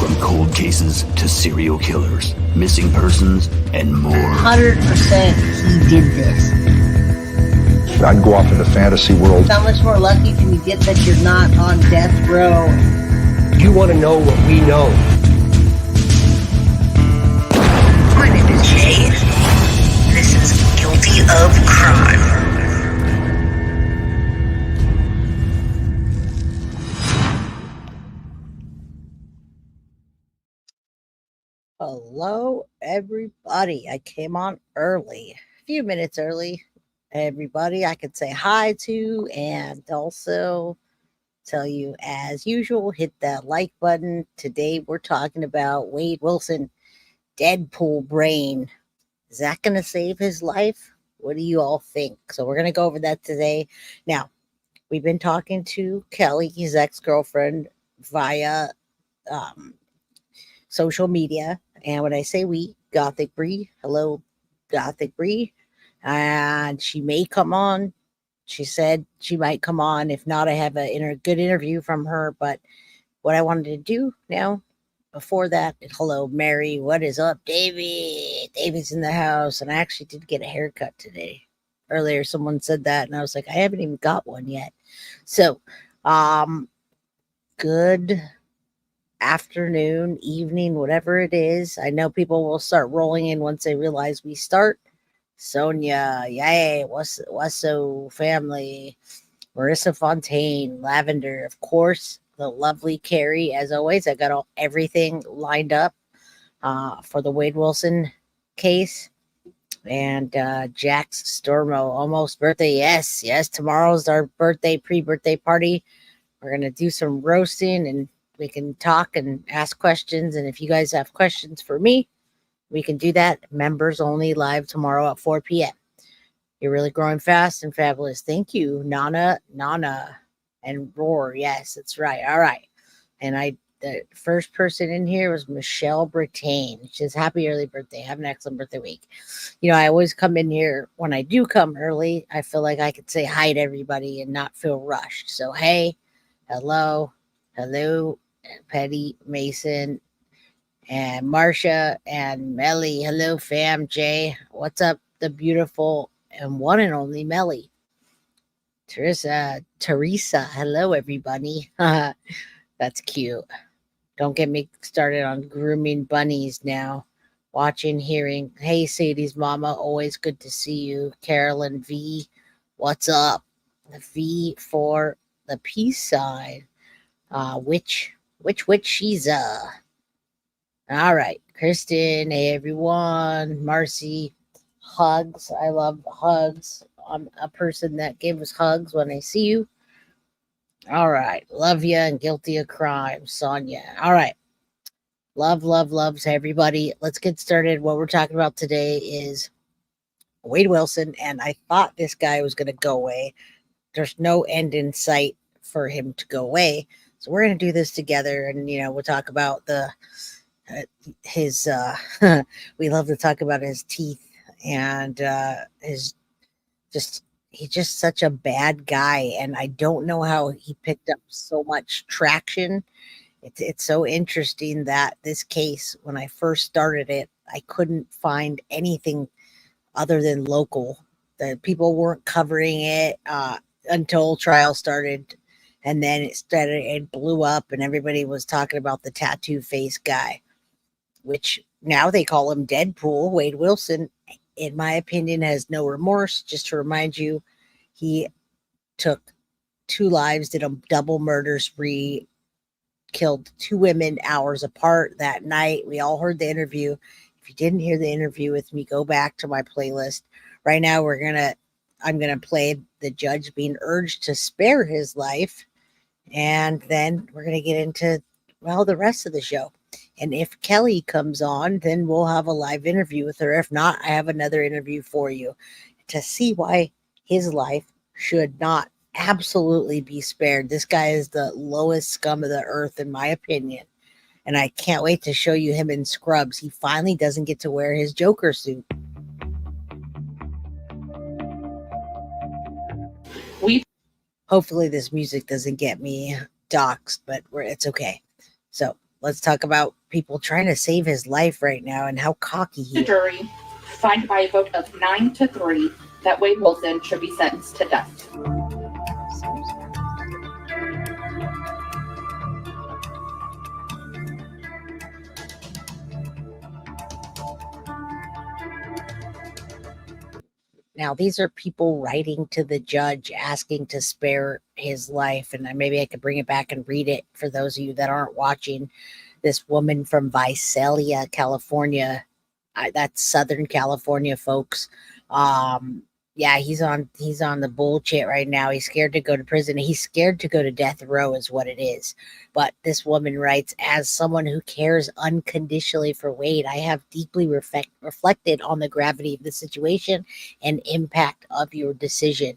From cold cases to serial killers, missing persons, and more. 100% he did this. I'd go off into fantasy world. How much more lucky can you get that you're not on death row? You want to know what we know. My name is Jay. This is Guilty of Crime. Hello, everybody. I came on early, a few minutes early. Everybody I could say hi to and also tell you, as usual, hit that like button. Today we're talking about Wade Wilson, Deadpool brain. Is that going to save his life? What do you all think? So we're going to go over that today. Now, we've been talking to Kelly, his ex-girlfriend, via social media. And when I say we, Gothic Bree, hello, Gothic Bree. And she may come on. She said she might come on. If not, I have a good interview from her. But what I wanted to do now, before that, hello, Mary. What is up, David? David's in the house. And I actually did get a haircut today. Earlier, someone said that. And I was like, I haven't even got one yet. So, good afternoon, evening, whatever it is. I know people will start rolling in once they realize we start. Sonia, yay, what's so family? Marissa Fontaine, Lavender, of course, the lovely Carrie. As always, I got everything lined up for the Wade Wilson case. And Jack's Stormo, almost birthday. Yes, tomorrow's our pre-birthday party. We're going to do some roasting and we can talk and ask questions. And if you guys have questions for me, we can do that. Members only, live tomorrow at 4 p.m. You're really growing fast and fabulous. Thank you, Nana, and Roar. Yes, that's right. All right. And the first person in here was Michelle Brittain. She says, happy early birthday. Have an excellent birthday week. You know, I always come in here. When I do come early, I feel like I could say hi to everybody and not feel rushed. So, hey, hello, Petty, Mason, and Marcia, and Melly. Hello, fam. Jay, what's up? The beautiful and one and only Melly. Teresa, hello, everybody. That's cute. Don't get me started on grooming bunnies now. Watching, hearing. Hey, Sadie's mama, always good to see you. Carolyn V, what's up? The V for the peace sign. Which she's all right. Kristen, hey everyone. Marcy, hugs. I love hugs. I'm a person that gives hugs when I see you. All right. Love you and guilty of crime, Sonia. All right. Love to everybody. Let's get started. What we're talking about today is Wade Wilson, and I thought this guy was going to go away. There's no end in sight for him to go away. So we're going to do this together, and, you know, we'll talk about his we love to talk about his teeth and he's just such a bad guy, and I don't know how he picked up so much traction. It's so interesting that this case, when I first started it, I couldn't find anything other than local. The people weren't covering it until trial started. And then it blew up, and everybody was talking about the tattoo face guy, which now they call him Deadpool. Wade Wilson, in my opinion, has no remorse. Just to remind you, he took 2 lives, did a double murder spree, killed 2 women hours apart that night. We all heard the interview. If you didn't hear the interview with me, go back to my playlist. Right now, I'm going to play the judge being urged to spare his life. And then we're going to get into, the rest of the show. And if Kelly comes on, then we'll have a live interview with her. If not, I have another interview for you to see why his life should not absolutely be spared. This guy is the lowest scum of the earth, in my opinion. And I can't wait to show you him in scrubs. He finally doesn't get to wear his Joker suit. Hopefully this music doesn't get me doxxed, but it's okay. So let's talk about people trying to save his life right now and how cocky he The is. jury find by a vote of 9-3 that Wade Wilson should be sentenced to death. Now, these are people writing to the judge asking to spare his life. And maybe I could bring it back and read it for those of you that aren't watching. This woman from Visalia, California. That's Southern California, folks. Yeah, he's on the bullshit right now. He's scared to go to prison. He's scared to go to death row is what it is. But this woman writes, as someone who cares unconditionally for Wade, I have deeply reflected on the gravity of the situation and impact of your decision.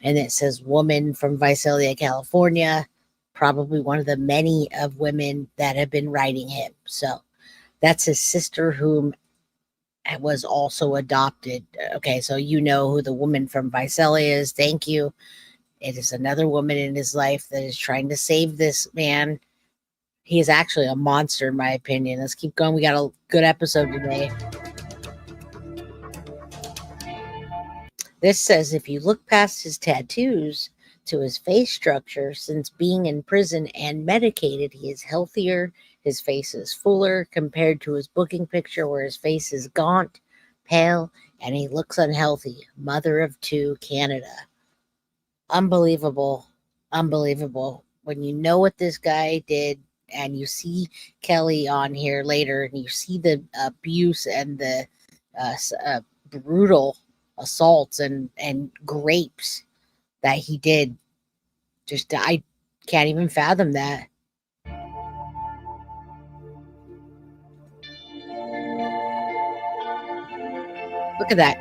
And it says woman from Visalia, California, probably one of the many of women that have been writing him. So that's his sister, whom was also adopted. Okay, so you know who the woman from Visalia is. Thank you. It is another woman in his life that is trying to save this man. He is actually a monster, in my opinion. Let's keep going. We got a good episode today. This says if you look past his tattoos to his face structure, since being in prison and medicated, he is healthier. His face is fuller compared to his booking picture, where his face is gaunt, pale, and he looks unhealthy. Mother of two, Canada. Unbelievable. Unbelievable. When you know what this guy did, and you see Kelly on here later, and you see the abuse and the brutal assaults and grapes that he did, just I can't even fathom that. Look at that.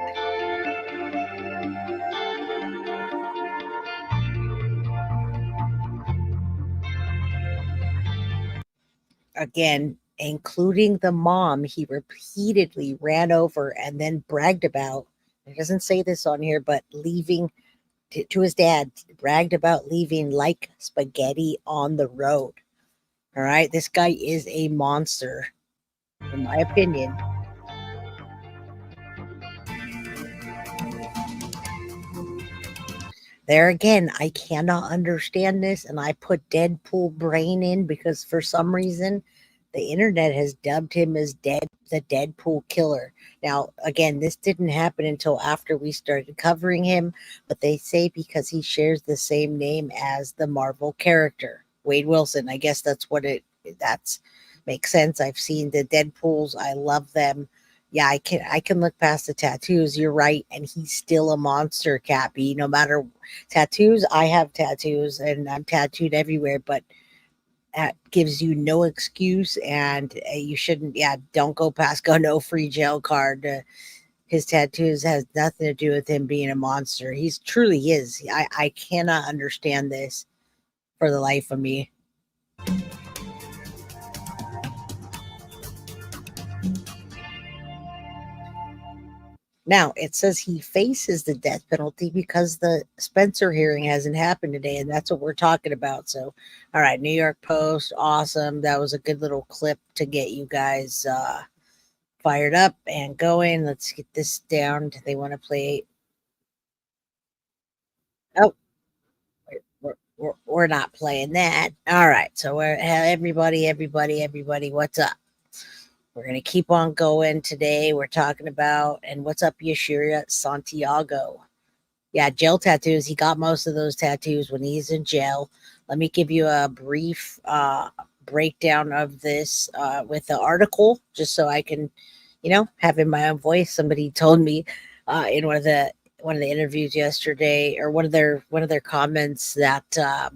Again, including the mom he repeatedly ran over and then bragged about. It doesn't say this on here, but leaving to his dad, bragged about leaving like spaghetti on the road. All right. This guy is a monster, in my opinion. There again, I cannot understand this, and I put Deadpool brain in because for some reason the internet has dubbed him as the Deadpool killer. Now, again, this didn't happen until after we started covering him, but they say because he shares the same name as the Marvel character, Wade Wilson. I guess that's what that's makes sense. I've seen the Deadpools. I love them. Yeah, I can look past the tattoos. You're right, and he's still a monster, Cappy. No matter tattoos, I have tattoos, and I'm tattooed everywhere. But that gives you no excuse, and you shouldn't. Yeah, don't go past go no free jail card. His tattoos has nothing to do with him being a monster. He's truly is. I cannot understand this for the life of me. Now, it says he faces the death penalty because the Spencer hearing hasn't happened today, and that's what we're talking about. So, all right, New York Post, awesome. That was a good little clip to get you guys fired up and going. Let's get this down. They want to play. Oh, we're not playing that. All right, so we're everybody, what's up? We're going to keep on going today. We're talking about, and what's up, Yashira Santiago? Yeah, jail tattoos. He got most of those tattoos when he's in jail. Let me give you a brief breakdown of this with the article, just so I can, have in my own voice. Somebody told me in one of the interviews yesterday, or one of their comments, that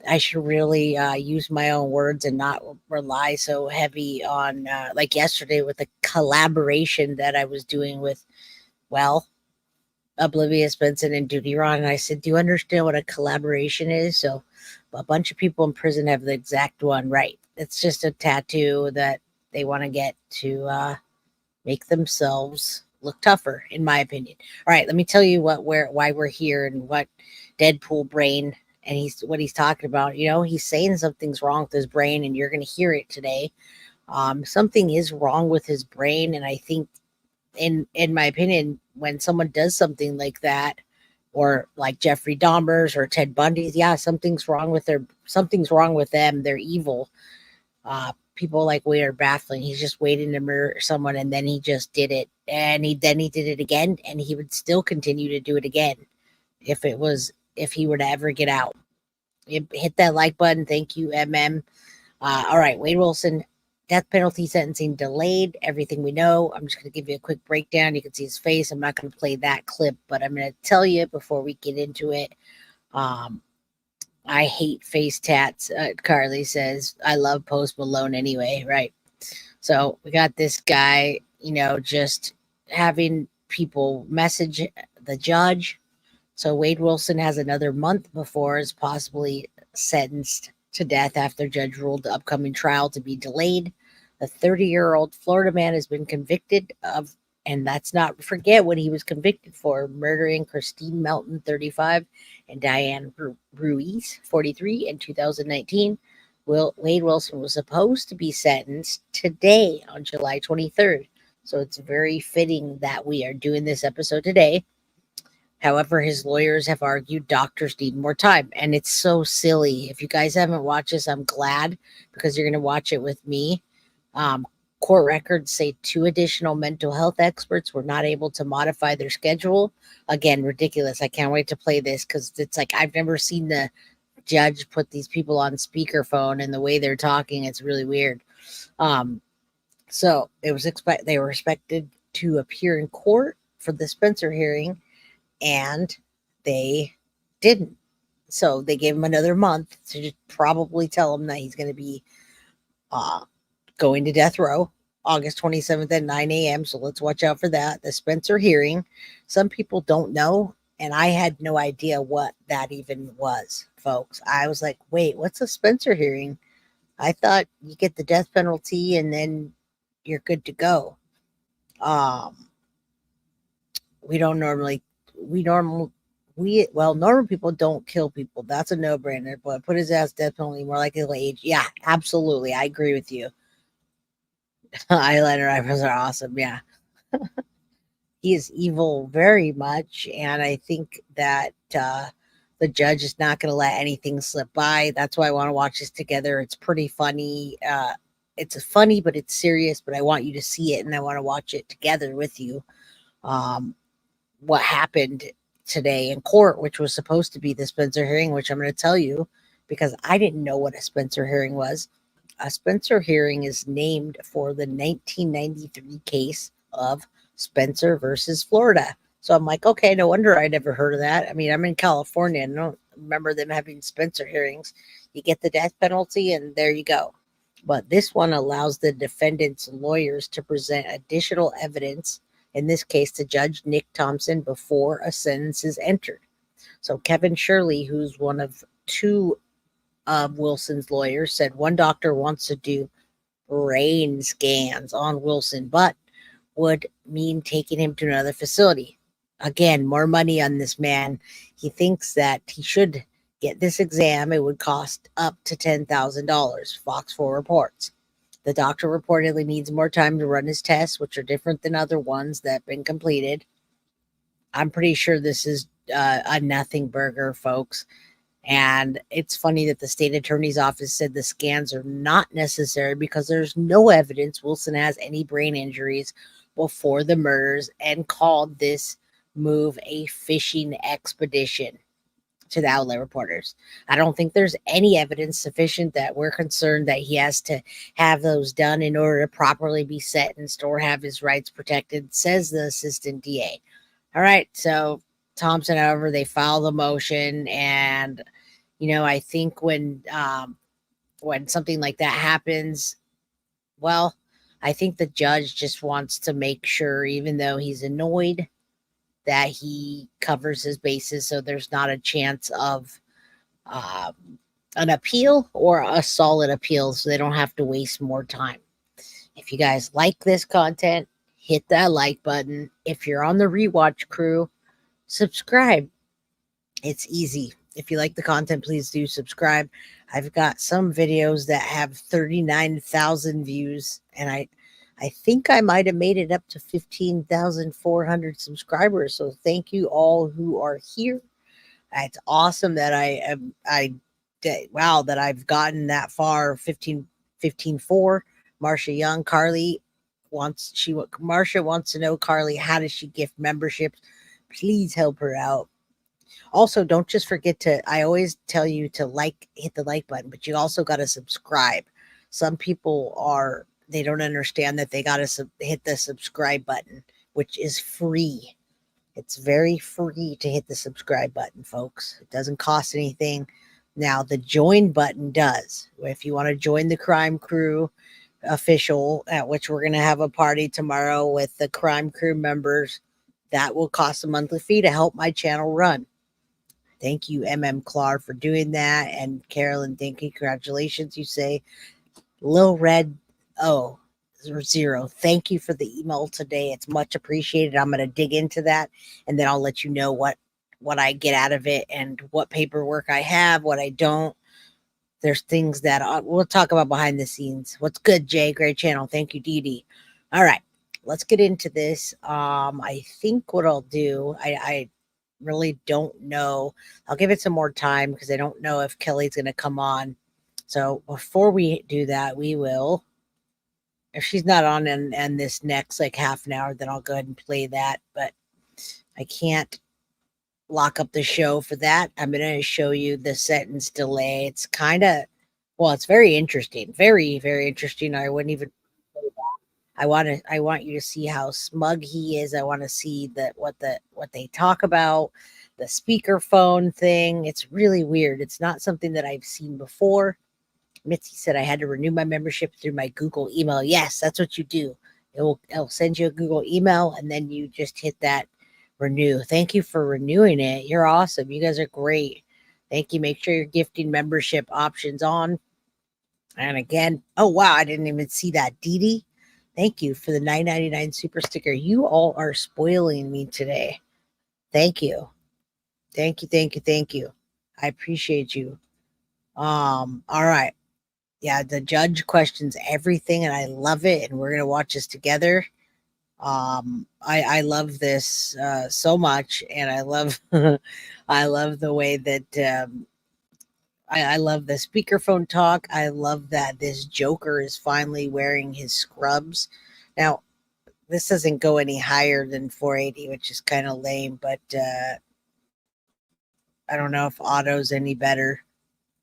I should really use my own words and not rely so heavy on, like yesterday with the collaboration that I was doing with, Oblivious Benson and Duty Ron. And I said, do you understand what a collaboration is? So a bunch of people in prison have the exact one right. It's just a tattoo that they want to get to make themselves look tougher, in my opinion. All right, let me tell you why we're here and what Deadpool brain and what he's talking about. He's saying something's wrong with his brain, and you're going to hear it today. Something is wrong with his brain, and I think, in my opinion, when someone does something like that, or like Jeffrey Dahmer's or Ted Bundy's, yeah, something's wrong with them. They're evil. People like Wade are baffling. He's just waiting to murder someone, and then he just did it, and he did it again, and he would still continue to do it again if he were to ever get out. Hit that like button. Thank you, MM. All right, Wade Wilson, death penalty sentencing delayed. Everything we know. I'm just going to give you a quick breakdown. You can see his face. I'm not going to play that clip, but I'm going to tell you before we get into it. I hate face tats. Carly says, I love Post Malone anyway, right? So we got this guy, just having people message the judge. So Wade Wilson has another month before is possibly sentenced to death after judge ruled the upcoming trial to be delayed. The 30-year-old Florida man has been convicted of, and let's not forget what he was convicted for, murdering Christine Melton, 35, and Diane Ruiz, 43, in 2019. Wade Wilson was supposed to be sentenced today on July 23rd. So it's very fitting that we are doing this episode today. However, his lawyers have argued doctors need more time, and it's so silly. If you guys haven't watched this, I'm glad, because you're going to watch it with me. Court records say 2 additional mental health experts were not able to modify their schedule. Again, ridiculous. I can't wait to play this because it's like I've never seen the judge put these people on speakerphone, and the way they're talking, it's really weird. So it was they were expected to appear in court for the Spencer hearing, and they didn't. So they gave him another month to just probably tell him that he's going to be going to death row August 27th at 9 a.m. So let's watch out for that. The Spencer hearing. Some people don't know, and I had no idea what that even was, folks. I was like, wait, what's a Spencer hearing? I thought you get the death penalty and then you're good to go. Normal people don't kill people. That's a no-brainer, but put his ass death penalty, more like his age. Yeah, absolutely. I agree with you. Eyeliner eyebrows are awesome. Yeah. He is evil very much, and I think that the judge is not going to let anything slip by. That's why I want to watch this together. It's pretty funny. It's funny, but it's serious, but I want you to see it, and I want to watch it together with you. What happened today in court, which was supposed to be the Spencer hearing, which I'm going to tell you because I didn't know what a Spencer hearing was. A Spencer hearing is named for the 1993 case of Spencer versus Florida. So I'm like, okay, no wonder I never heard of that. I mean, I'm in California and I don't remember them having Spencer hearings. You get the death penalty and there you go. But this one allows the defendant's lawyers to present additional evidence, in this case to Judge Nick Thompson, before a sentence is entered. So Kevin Shirley, who's one of 2 of Wilson's lawyers, said one doctor wants to do brain scans on Wilson, but would mean taking him to another facility. Again, more money on this man. He thinks that he should get this exam. It would cost up to $10,000, Fox 4 reports. The doctor reportedly needs more time to run his tests, which are different than other ones that have been completed. I'm pretty sure this is a nothing burger, folks. And it's funny that the state attorney's office said the scans are not necessary because there's no evidence Wilson has any brain injuries before the murders, and called this move a fishing expedition to the outlet reporters. I don't think there's any evidence sufficient that we're concerned that he has to have those done in order to properly be sentenced or have his rights protected, says the assistant DA. All right, so Thompson, however, they filed a motion, and I think when something like that happens, well, I think the judge just wants to make sure, even though he's annoyed, that he covers his bases so there's not a chance of an appeal or a solid appeal, so they don't have to waste more time. If you guys like this content, hit that like button. If you're on the rewatch crew, subscribe. It's easy. If you like the content, please do subscribe. I've got some videos that have 39,000 views, and I think I might have made it up to 15,400 subscribers. So thank you all who are here. It's awesome that that I've gotten that far. 15.4. Marsha Young, Marsha wants to know, Carly, how does she gift memberships? Please help her out. Also, don't just forget I always tell you to hit the like button, but you also got to subscribe. Some people they don't understand that they got to hit the subscribe button, which is free. It's very free to hit the subscribe button, folks. It doesn't cost anything. Now, the join button does. If you want to join the Crime Crew official, at which we're going to have a party tomorrow with the Crime Crew members, that will cost a monthly fee to help my channel run. Thank you, Clark, for doing that. And Carolyn, thank you. Congratulations, you say. Lil Red, 0. Thank you for the email today. It's much appreciated. I'm going to dig into that, and then I'll let you know what I get out of it and what paperwork I have, what I don't. There's things that we'll talk about behind the scenes. What's good, Jay? Great channel. Thank you, Dee Dee. All right, let's get into this. I think what I'll do, I really don't know. I'll give it some more time because I don't know if Kelly's going to come on. So before we do that, we will, if she's not on and this next like half an hour, then I'll go ahead and play that. But I can't lock up the show for that. I'm going to show you the sentence delay. It's kind of, it's very interesting. Very, very interesting. I wouldn't even, I want you to see how smug he is. I want to see what they talk about, the speakerphone thing. It's really weird. It's not something that I've seen before. Mitzi said I had to renew my membership through my Google email. Yes, that's what you do. It'll send you a Google email, and then you just hit that renew. Thank you for renewing it. You're awesome. You guys are great. Thank you. Make sure you're gifting membership options on. And again, oh wow, I didn't even see that. Dee Dee, thank you for the $9.99 super sticker. You all are spoiling me today. Thank you. Thank you. Thank you. Thank you. I appreciate you. All right. Yeah, the judge questions everything, and I love it. And we're gonna watch this together. I love this so much, and I love I love the way that I love the speakerphone talk. I love that this Joker is finally wearing his scrubs. Now, this doesn't go any higher than 480, which is kind of lame, but I don't know if auto's any better.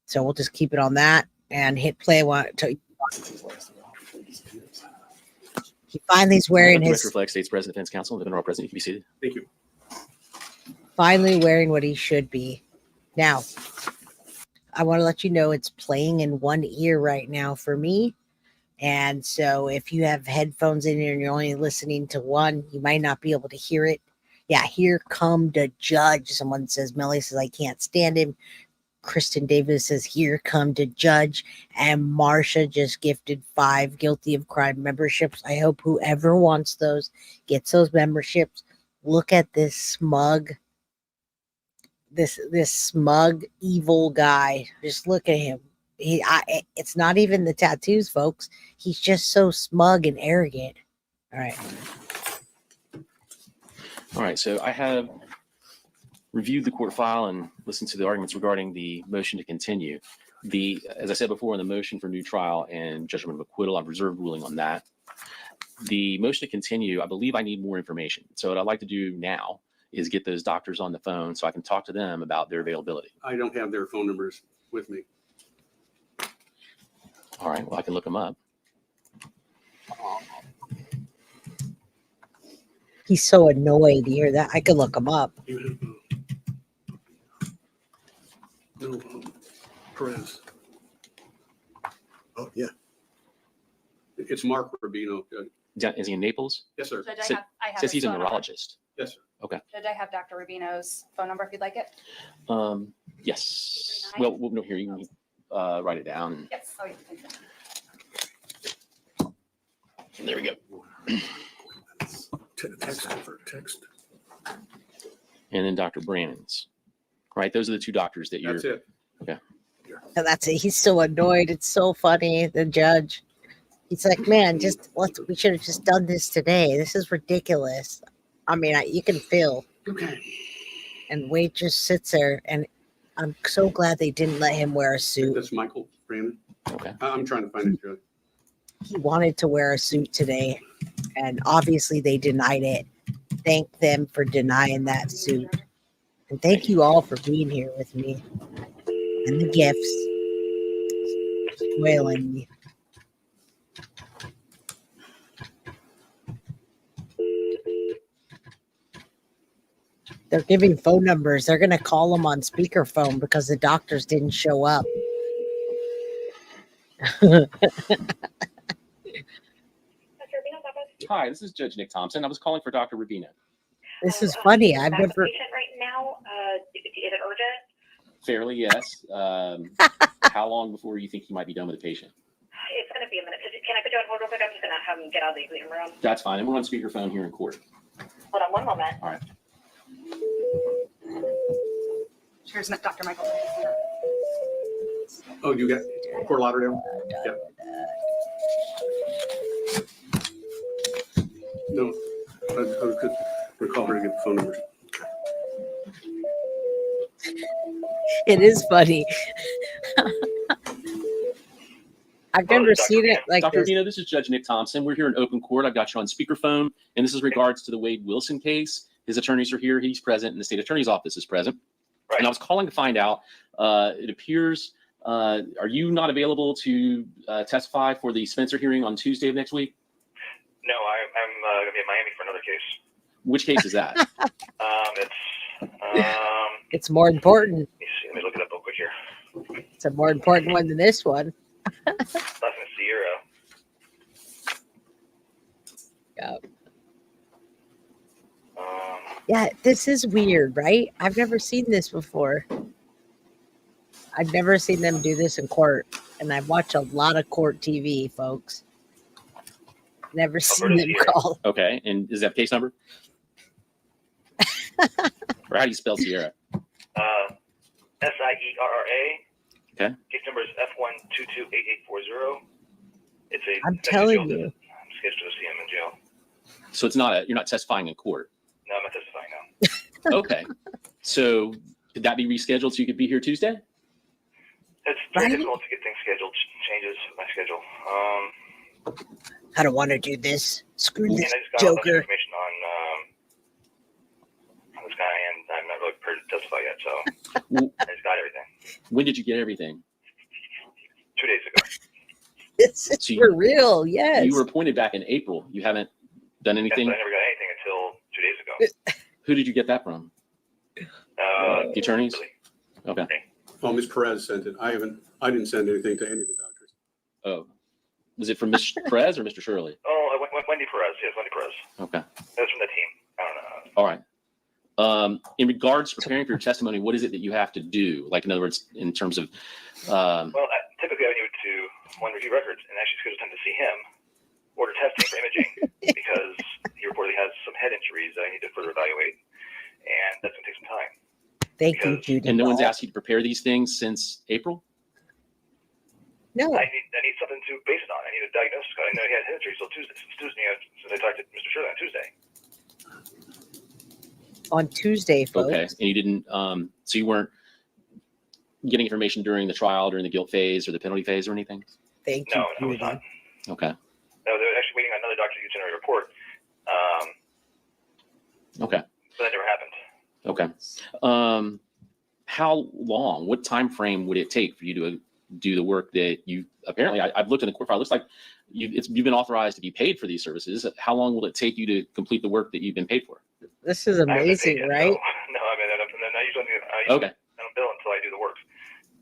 So we'll just keep it on that and hit play. He finally is wearing his. Director Flag State's President Defense Counsel, the General President, you can be seated. Thank you. Finally wearing what he should be. Now, I want to let you know it's playing in one ear right now for me. And so if you have headphones in and you're only listening to one, you might not be able to hear it. Yeah, here come the judge. Someone says, Melly says, I can't stand him. Kristen Davis says, here come the judge. And Marsha just gifted 5 guilty of crime memberships. I hope whoever wants those gets those memberships. Look at this smug, this smug, evil guy. Just look at him. It's not even the tattoos, folks. He's just so smug and arrogant. All right. All right, so I have reviewed the court file and listened to the arguments regarding the motion to continue. As I said before, in the motion for new trial and judgment of acquittal, I've reserved ruling on that. The motion to continue, I believe I need more information. So what I'd like to do now is get those doctors on the phone so I can talk to them about their availability. I don't have their phone numbers with me. All right, well, I can look them up. He's so annoyed to hear that. I could look him up. No, Perez. Oh, yeah. It's Mark Rubino. Is he in Naples? Yes, sir. Judge, Sa- I have Says his he's a phone number. neurologist. Yes, sir. Okay. Judge, I have Dr. Rubino's phone number if you'd like it. Yes. Well, no, here, you can write it down. Yes. Oh, yeah. Thank you. There we go. Text. And then Dr. Brannon's. right? Those are the two doctors that you're. That's it. And that's it. He's so annoyed. It's so funny. The judge, he's like, man, we should have just done this today. This is ridiculous. I mean, you can feel. Okay. And Wade just sits there, and I'm so glad they didn't let him wear a suit. That's Michael Brandon. Okay. I'm trying to find it, Joe. He wanted to wear a suit today, and obviously they denied it. Thank them for denying that suit. And thank you all for being here with me. And the gifts. Spoiling me. They're giving phone numbers. They're going to call them on speakerphone because the doctors didn't show up. Hi, this is Judge Nick Thompson. I was calling for Dr. Rubino. This is funny. I've Back with never. patient right now. Is it urgent? Fairly, yes. How long before you think you might be done with the patient? It's going to be a minute. Can I put you on hold real quick? I'm just going to have him get out of the exam room. That's fine. And we're on speakerphone here in court. Hold on one moment. All right. Here's Dr. Michael. Oh, you got Fort Lauderdale? Yeah. No, I could recall her to get the phone number. It is funny. I've never seen it like Dr. this. Rubino, this is Judge Nick Thompson. We're here in open court. I've got you on speakerphone, and this is regards to the Wade Wilson case. His attorneys are here. He's present, and the state attorney's office is present. Right. And I was calling to find out, it appears, are you not available to testify for the Spencer hearing on Tuesday of next week? No, I'm going to be in Miami for another case. Which case is that? It's more important. Let me look it up real quick here. It's a more important one than this one. Last name Sierra. Yeah. Yeah, this is weird, right? I've never seen this before. I've never seen them do this in court, and I've watched a lot of court TV, folks. Never seen them call. Okay, and is that case number? Or how do you spell Sierra? Sierra. Okay. Case number is F1228840. It's a. I'm telling you. I'm scheduled to see him in jail. So it's not you're not testifying in court. No, I'm not testifying now. Okay. So could that be rescheduled so you could be here Tuesday? It's very difficult to get things scheduled. Changes my schedule. I don't want to do this. Screw And this I just got a bunch of Joker. information on this guy, and I'm not really prepared to testify yet. So I just got everything. When did you get everything? 2 days ago. It's for real, yes. You were appointed back in April. You haven't done anything? Yes, I never got anything until 2 days ago. Who did you get that from? The attorneys? Really. Okay. Oh, Ms. Perez sent it. I didn't send anything to any of the doctors. Oh. Was it from Ms. Perez or Mr. Shirley? Oh, Wendy Perez. Yes, Wendy Perez. Okay. That was from the team. I don't know. All right. In regards to preparing for your testimony, what is it that you have to do? Like, in other words, in terms of. Well, typically I would do one review records and actually schedule time to see him, order testing for imaging because he reportedly has some head injuries that I need to further evaluate, and that's going to take some time. Thank you, Judy. And no one's asked you to prepare these things since April? No. I need something to base it on. I need a diagnosis. I know he had head injuries since Tuesday. Since I talked to Mr. Shirley on Tuesday. On Tuesday, folks. Okay. And you didn't, so you weren't getting information during the trial, during the guilt phase or the penalty phase or anything? Thank you, No, I was Judy. not. Okay. No, they were actually waiting on another doctor to generate a report. Okay. But that never happened. Okay. How long, what time frame would it take for you to do the work that you apparently, I've looked in the court file, it looks like you've been authorized to be paid for these services. How long will it take you to complete the work that you've been paid for? This is amazing, right? No, I mean, I usually Okay. I don't bill until I do the work.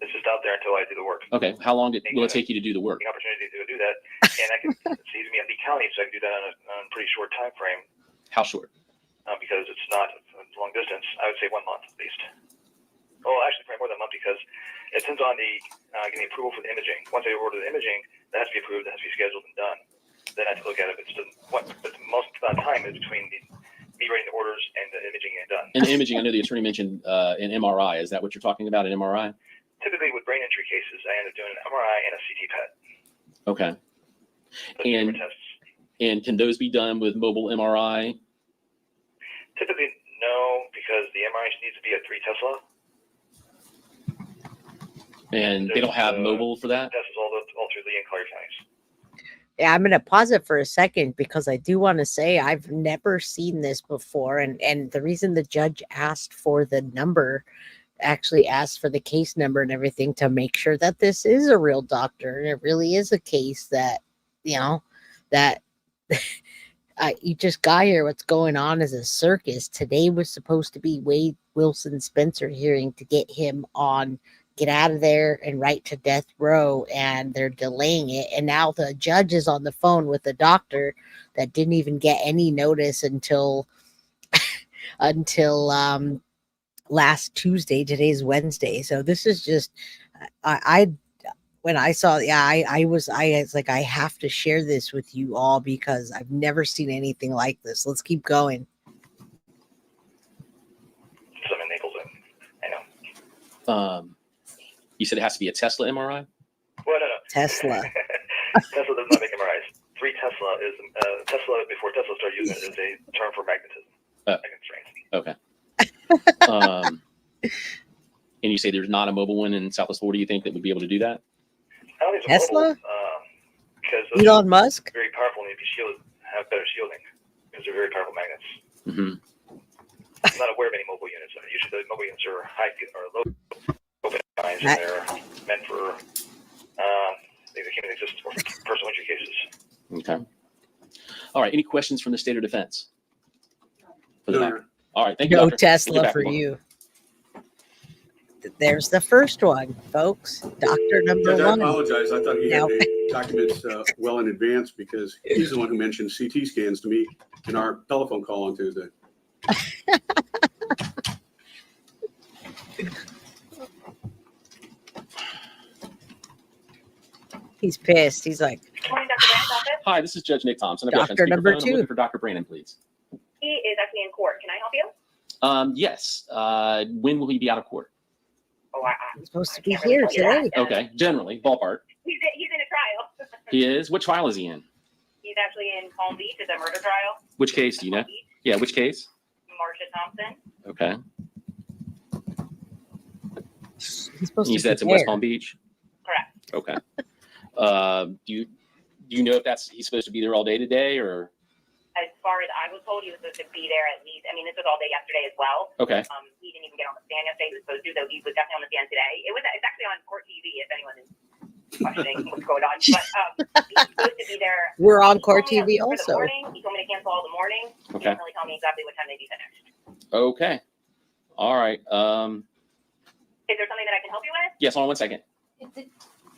It's just out there until I do the work. Okay. How long will it take you to do the work? The opportunity to do that, and I can it's easy to me at Lee County, so I can do that on a pretty short time frame. How short? Because it's not a long distance. I would say 1 month at least. Well, actually, probably more than a month because it depends on the getting approval for the imaging. Once I order the imaging, that has to be approved, that has to be scheduled and done. Then I have to look at it. But most of the time is between the me writing the orders and the imaging and done. And the imaging, I know the attorney mentioned an MRI. Is that what you're talking about, an MRI? Typically with brain injury cases, I end up doing an MRI and a CT PET. Okay. Those are different tests. And can those be done with mobile MRI? Typically, no, because the MRI needs to be at 3 Tesla. And they don't have mobile for that? Tests all through Lee and Collier counties. Yeah, I'm going to pause it for a second because I do want to say I've never seen this before. And the reason the judge asked for the number, actually asked for the case number and everything to make sure that this is a real doctor. And it really is a case that, you know, that you just got here. What's going on is a circus. Today was supposed to be Wade Wilson Spencer hearing to get him on, get out of there and right to death row, and they're delaying it. And now the judge is on the phone with the doctor that didn't even get any notice until last Tuesday. Today's Wednesday, so this is just when I saw, I was like, I have to share this with you all because I've never seen anything like this. Let's keep going. Some in Naples, I know. You said it has to be a Tesla MRI? Well, no. Tesla. Tesla does not make MRIs. 3 Tesla is Tesla. Before Tesla started using it, is a term for magnetism. Okay. And you say there's not a mobile one in Southwest Florida, you think, that would be able to do that? I don't think Tesla? Because Elon Musk? Very powerful, and if you have better shielding because they're very powerful magnets. Mm-hmm. I'm not aware of any mobile units. Usually, the mobile units are high or low guys, and they're meant for they came in existence for personal injury cases. Okay. All right. Any questions from the state or defense? For the No. doctor? All right. Thank you, No doctor. Tesla We'll get back for to you. There's the first one, folks. Doctor number Judge, I one. apologize. I thought he had No. the documents well in advance because he's the one who mentioned CT scans to me in our telephone call on Tuesday. He's pissed. He's like, Morning, Dr. Brandon's office. Hi, this is Judge Nick Thompson. I've got you on Doctor number speakerphone. I'm 2. looking for Dr. Brandon, please. He is actually in court. Can I help you? Yes. When will he be out of court? Oh, he's supposed to be can't really here tell you today. that. Okay. Generally, ballpark. He's in a trial. He is. What trial is he in? He's actually in Palm Beach. It's a murder trial. Which case do you know? Palm Beach. Yeah, which case? Marsha Thompson. Okay. He's supposed You to said be it's in West there. Palm Beach? Correct. Okay. Do you know if he's supposed to be there all day today, or? As far as I was told, he was supposed to be there at least. I mean, this was all day yesterday as well. Okay. He didn't even get on the stand yesterday. He was supposed to, though he was definitely on the stand today. It's actually on court TV if anyone is questioning what's going on. But he's supposed to be there. We're on He court told TV me for the also. morning. He told me to cancel all the morning. He Okay. didn't really tell me exactly what time they'd be finished. Okay. All right. Is there something that I can help you with? Yes, hold on one second.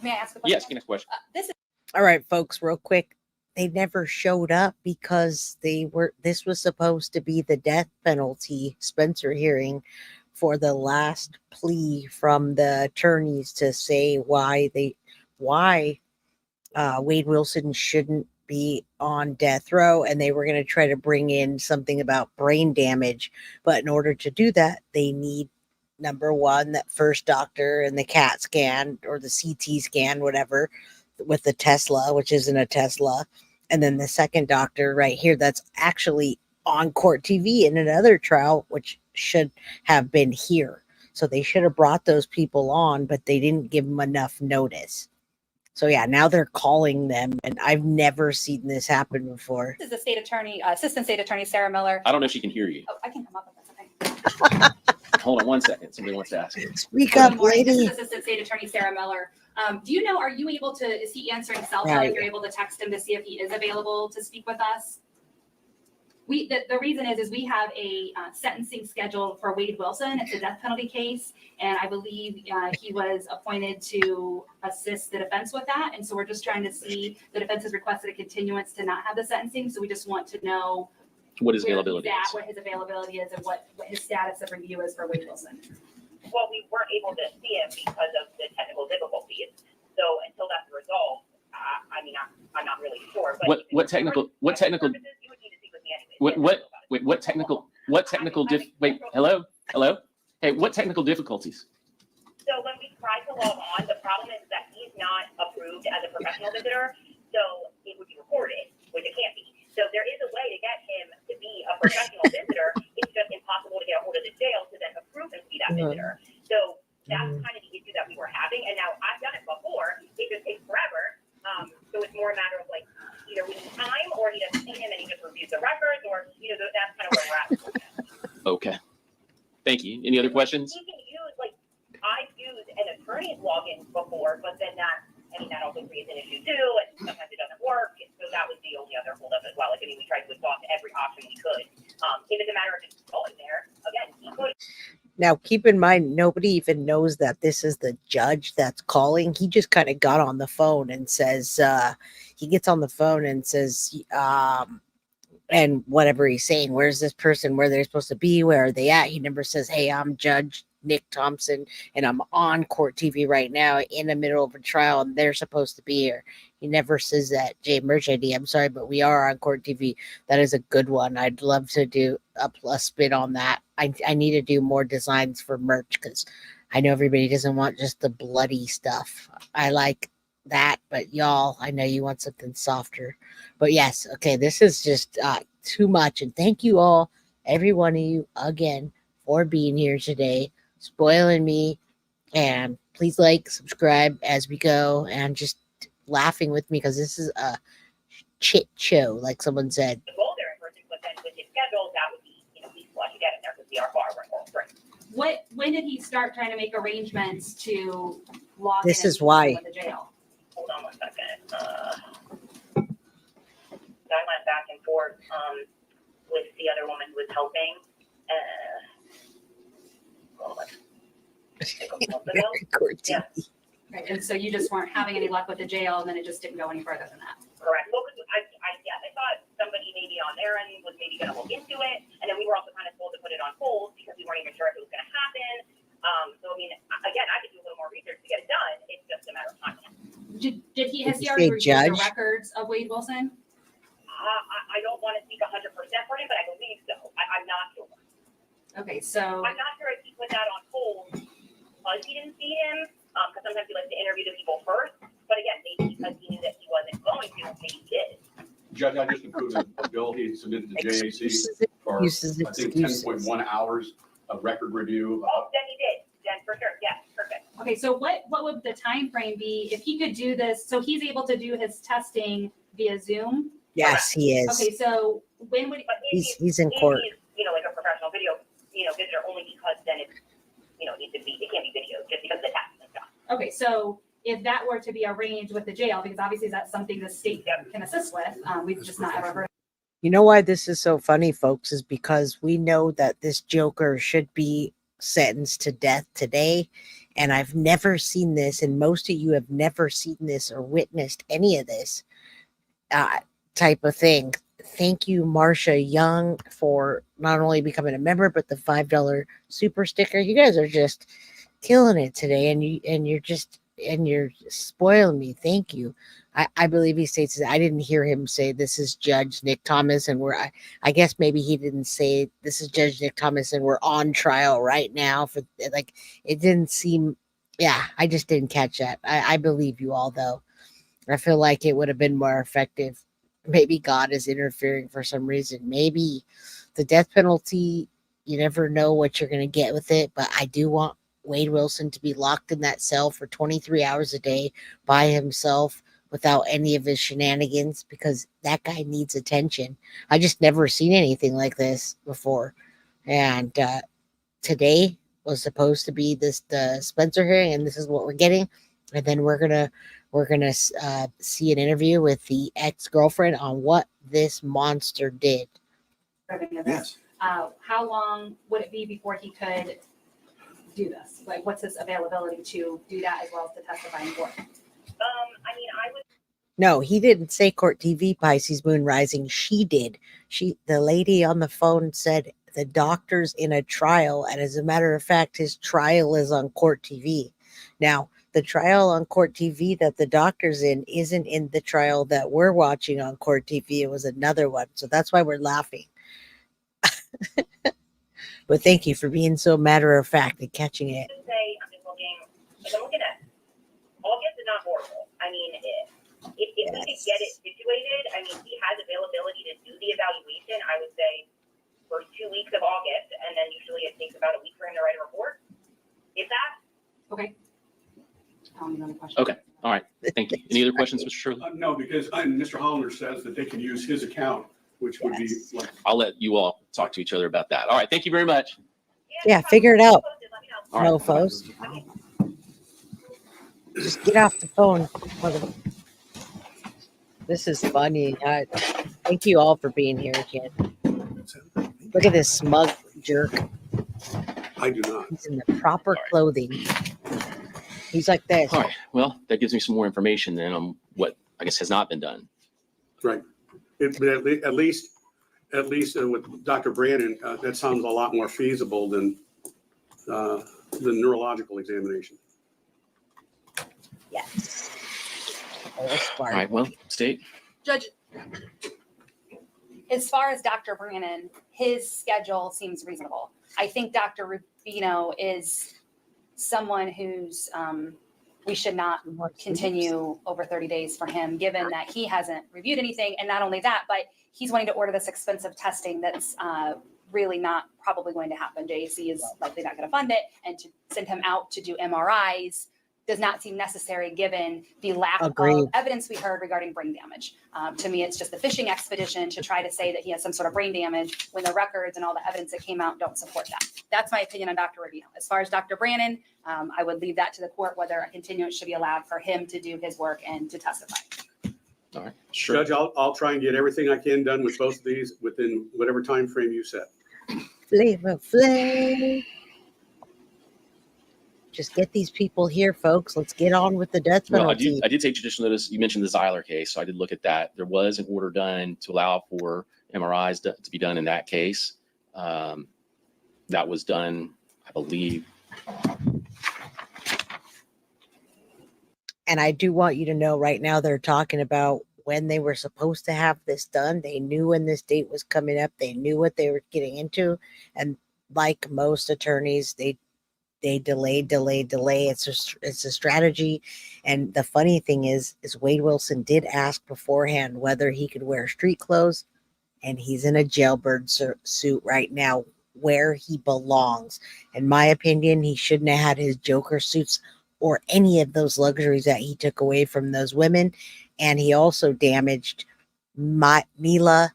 May I ask a question? Yes, you can ask a question. This is All right, folks, real quick. They never showed up because this was supposed to be the death penalty Spencer hearing for the last plea from the attorneys to say why Wade Wilson shouldn't be on death row, and they were going to try to bring in something about brain damage. But in order to do that, they need, number one, that first doctor and the CAT scan or the CT scan, whatever, with the Tesla, which isn't a Tesla. And then the second doctor right here that's actually on court TV in another trial, which should have been here. So they should have brought those people on, but they didn't give them enough notice. So yeah, now they're calling them, and I've never seen this happen before. the state attorney, assistant state attorney Sarah Miller. I don't know if she can hear you. Oh, I can come up if that's okay. Hold on one second. Somebody wants to ask you. Speak up, Good morning. This lady. is Assistant State Attorney Sarah Miller. Do you know, is he answering cell phone? Right. If you're able to text him to see if he is available to speak with us? The reason is we have a sentencing schedule for Wade Wilson. It's a death penalty case. And I believe he was appointed to assist the defense with that. And so we're just trying to see, the defense has requested a continuance to not have the sentencing. So we just want to know What his where availability he's at, is. what his availability is, and what his status of review is for Wade Wilson. Well, we weren't able to see him because of the technical difficulties. So until that's resolved, I'm not really sure. But What technical purposes, you would need to speak with me anyway. Wait, what technical wait, hello? Hey, what technical difficulties? So when we try to log on, the problem is that he's not approved as a professional visitor, so it would be recorded, which it can't be. So there is a way to get him to be a professional visitor. It's just impossible to get a hold of the jail to then approve him to be that visitor. So that's kind of the issue that we were having. And now I've done it before. It just takes forever. So it's more a matter of like either we need time or he doesn't see him and he just reviews the records, or that's kind of where we're at. Okay. Thank you. Any other questions? He can use I've used an attorney's login before, but then that also creates an issue too, and sometimes it doesn't work. So that was the only other holdup as well. We tried to exhaust every option we could. If it's a matter of just going there, again, he could. Now, keep in mind, nobody even knows that this is the judge that's calling. He just kind of got on the phone and says, he gets on the phone and says, and whatever he's saying, where's this person, where they're supposed to be, where are they at? He never says, hey, I'm Judge Nick Thompson and I'm on court TV right now in the middle of a trial and they're supposed to be here. He never says that. Jay Merch ID, I'm sorry, but we are on court TV. That is a good one. I'd love to do a plus spin on that. I need to do more designs for merch because I know everybody doesn't want just the bloody stuff. I like that, but y'all, I know you want something softer. But yes, okay, this is just too much. And thank you all, every one of you, again, for being here today, spoiling me. And please like, subscribe as we go, and just laughing with me because this is a chit show, like someone said. Go there in person, but then with his schedule, that would be, peaceful as you get in there because we are far away. When did he start trying to make arrangements to log This in is why. with the jail? Hold on 1 second. I went back and forth with the other woman who was helping. Yeah. Right, and so you just weren't having any luck with the jail, and then it just didn't go any further than that. Correct. Well, I thought somebody maybe on their end was maybe going to look into it, and then we were also kind of told to put it on hold because we weren't even sure if it was going to happen. So I mean, again, I could do a little more research to get it done. It's just a matter of time. Has he already reviewed the records of Wade Wilson? I don't want to speak 100% for him, but I believe so. I'm not sure. Okay, so I'm not sure if he put that on hold because he didn't see him. Because sometimes he likes to interview the people first. But again, maybe because he knew that he wasn't going to, maybe he did. Judge, I just approved a bill he submitted to JAC for, I think, 10.1 hours of record review. Oh, then he did. Then for sure. Yes, perfect. Okay, so what would the time frame be if he could do this? So he's able to do his testing via Zoom? Yes, he is. Okay, so when would he's in court? He's, like a professional video, visitor only because then it's, it can't be video just because of the tests and stuff. Okay, so if that were to be arranged with the jail, because obviously that's something the state can assist with, we've just not ever heard. You know why this is so funny, folks, is because we know that this Joker should be sentenced to death today. And I've never seen this, and most of you have never seen this or witnessed any of this type of thing. Thank you, Marcia Young, for not only becoming a member, but the $5 super sticker. You guys are just killing it today, and you're spoiling me. Thank you. I believe he states that. I didn't hear him say this is Judge Nick Thomas, and I guess maybe he didn't say this is Judge Nick Thomas, and we're on trial right now for it didn't seem. Yeah, I just didn't catch that. I believe you all though. I feel like it would have been more effective. Maybe God is interfering for some reason. Maybe the death penalty, you never know what you're going to get with it. But I do want Wade Wilson to be locked in that cell for 23 hours a day by himself without any of his shenanigans, because that guy needs attention. I just never seen anything like this before. And today was supposed to be the Spencer hearing, and this is what we're getting. And then we're gonna see an interview with the ex-girlfriend on what this monster did. Yes. How long would it be before he could do this? Like, what's his availability to do that as well as to testify in court? No, he didn't say court TV, Pisces Moon Rising. She did. The lady on the phone said the doctor's in a trial, and as a matter of fact, his trial is on court TV. Now, the trial on court TV that the doctor's in isn't in the trial that we're watching on court TV. It was another one. So that's why we're laughing. But thank you for being so matter of fact and catching it. Just say, I'm looking at August is not horrible. I mean, if we could get it situated, I mean, he has availability to do the evaluation. I would say first 2 weeks of August, and then usually it takes about a week for him to write a report. If that. Okay. Okay. All right. Thank you. Any other questions, Mr. Shirley? No, because Mr. Hollander says that they can use his account, which would be like. I'll let you all talk to each other about that. All right. Thank you very much. Yeah, figure it out, All right. mofos. Just get off the phone. This is funny. Thank you all for being here again. Look at this smug jerk. I do not. He's in the proper clothing. He's like this. All right. Well, that gives me some more information then on what I guess has not been done. Right. But at least with Dr. Brandon, that sounds a lot more feasible than the neurological examination. Yes. All right. Well, state. Judge, as far as Dr. Brannon, his schedule seems reasonable. I think Dr. Rubino is someone who's we should not continue over 30 days for him, given that he hasn't reviewed anything. And not only that, but he's wanting to order this expensive testing that's really not probably going to happen. JAC is likely not going to fund it. And to send him out to do MRIs does not seem necessary given the lack of evidence we heard regarding brain damage. To me, it's just a fishing expedition to try to say that he has some sort of brain damage when the records and all the evidence that came out don't support that. That's my opinion on Dr. Rubino. As far as Dr. Brannon, I would leave that to the court, whether a continuance should be allowed for him to do his work and to testify. All right. Sure. Judge, I'll try and get everything I can done with both of these within whatever time frame you set. Flavor Flav. Just get these people here, folks. Let's get on with the death penalty. Well, I did take judicial notice. You mentioned the Zyler case, so I did look at that. There was an order done to allow for MRIs to be done in that case. That was done, I believe. And I do want you to know right now they're talking about when they were supposed to have this done. They knew when this date was coming up. They knew what they were getting into. And like most attorneys, they delay. It's a strategy. And the funny thing is Wade Wilson did ask beforehand whether he could wear street clothes, and he's in a jailbird suit right now where he belongs. In my opinion, he shouldn't have had his Joker suits or any of those luxuries that he took away from those women. And he also damaged Mila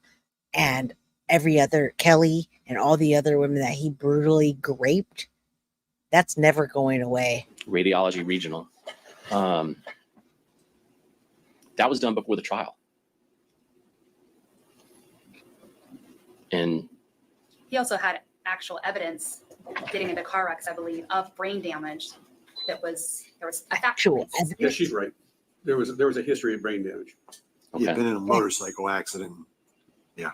and every other Kelly and all the other women that he brutally raped. That's never going away. Radiology Regional. That was done before the trial. And He also had actual evidence getting into car wrecks, I believe, of brain damage. There was actual evidence. Yeah, she's right. There was a history of brain damage. Okay. He'd been in a motorcycle accident. Yeah.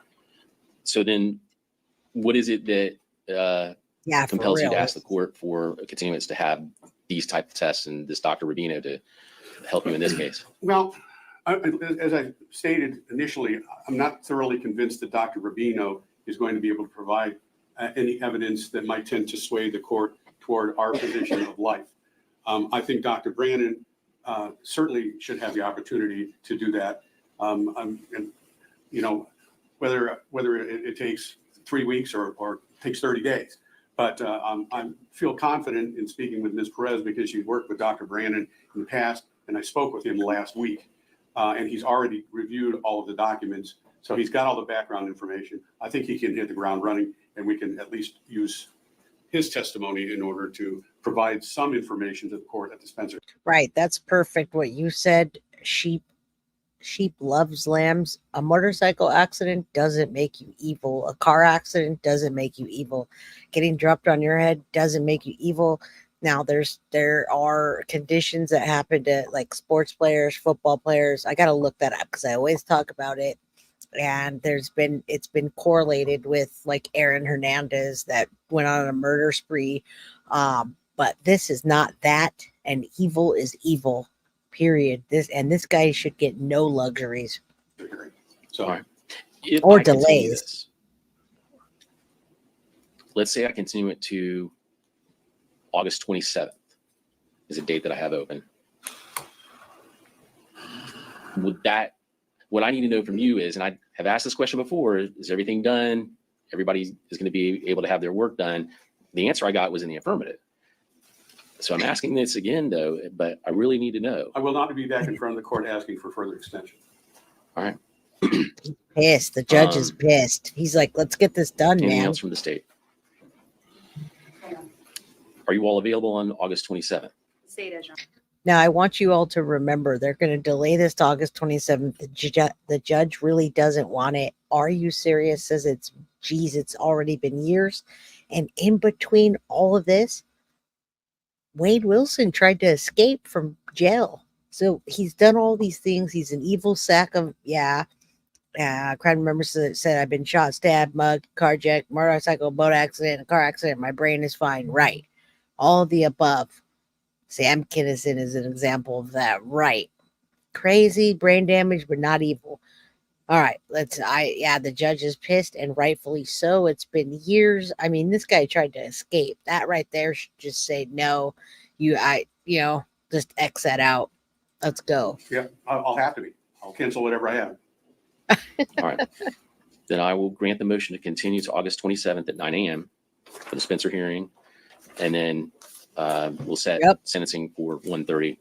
So then what is it that compels you to ask the court for a continuance to have these type of tests and this Dr. Rubino to help you in this case? Well, as I stated initially, I'm not thoroughly convinced that Dr. Rubino is going to be able to provide any evidence that might tend to sway the court toward our position of life. I think Dr. Brannon certainly should have the opportunity to do that. And, you know, whether it takes 3 weeks or takes 30 days. But I feel confident in speaking with Ms. Perez because she worked with Dr. Brannon in the past, and I spoke with him last week. And he's already reviewed all of the documents. So he's got all the background information. I think he can hit the ground running, and we can at least use his testimony in order to provide some information to the court at the Spencer. Right. That's perfect. What you said, sheep loves lambs. A motorcycle accident doesn't make you evil. A car accident doesn't make you evil. Getting dropped on your head doesn't make you evil. Now there are conditions that happen to like sports players, football players. I got to look that up because I always talk about it. And it's been correlated with like Aaron Hernandez that went on a murder spree. But this is not that, and evil is evil, period. This guy should get no luxuries. So, or delays. let's say I continue it to August 27th is a date that I have open. What I need to know from you is, and I have asked this question before, is everything done? Everybody is going to be able to have their work done. The answer I got was in the affirmative. So I'm asking this again, though, but I really need to know. I will not be back in front of the court asking for further extension. All right. Pissed. The judge is pissed. He's like, let's get this done, Anything man. else from the state? Are you all available on August 27th? State is. Now, I want you all to remember they're going to delay this to August 27th. The judge really doesn't want it. Are you serious? Says it's already been years. And in between all of this, Wade Wilson tried to escape from jail. So he's done all these things. He's an evil sack of, crime members said, I've been shot, stabbed, mugged, carjacked, motorcycle, boat accident, car accident. My brain is fine. Right. All of the above. Sam Kinison is an example of that. Right. Crazy, brain damage, but not evil. All right. The judge is pissed, and rightfully so. It's been years. I mean, this guy tried to escape. That right there should just say, no, just X that out. Let's go. Yeah, I'll have to be. I'll cancel whatever I have. All right. Then I will grant the motion to continue to August 27th at 9 a.m. for the Spencer hearing. And then we'll set sentencing for 1:30.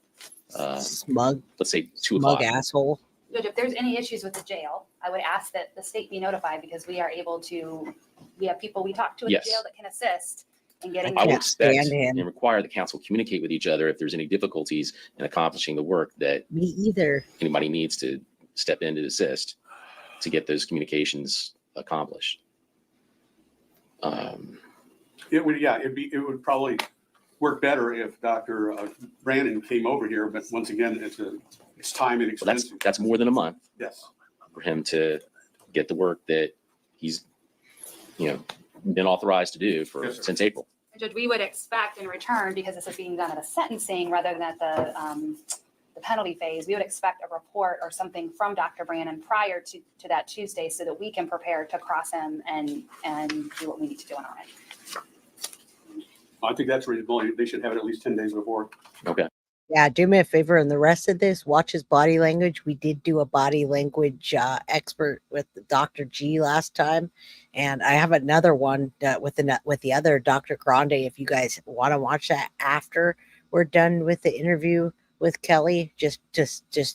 Smug. Let's say 2 Smug o'clock. asshole. Judge, if there's any issues with the jail, I would ask that the state be notified because we have people we talk to in Yes. the jail that can assist in getting. I will can't expect stand him. and require the council communicate with each other if there's any difficulties in accomplishing the work that Me either. anybody needs to step in to assist to get those communications accomplished. It would probably work better if Dr. Brandon came over here, but once again, it's time and Well, expense. that's more than a month Yes. for him to get the work that he's, been authorized to do Yes, sir. since April. Judge, we would expect in return, because this is being done at a sentencing rather than at the penalty phase, we would expect a report or something from Dr. Brandon prior to that Tuesday so that we can prepare to cross him and do what we need to do on our end. I think that's reasonable. They should have it at least 10 days before. Okay. Yeah, do me a favor. And the rest of this, watch his body language. We did do a body language expert with Dr. G last time. And I have another one with the other Dr. Grande. If you guys want to watch that after we're done with the interview with Kelly, just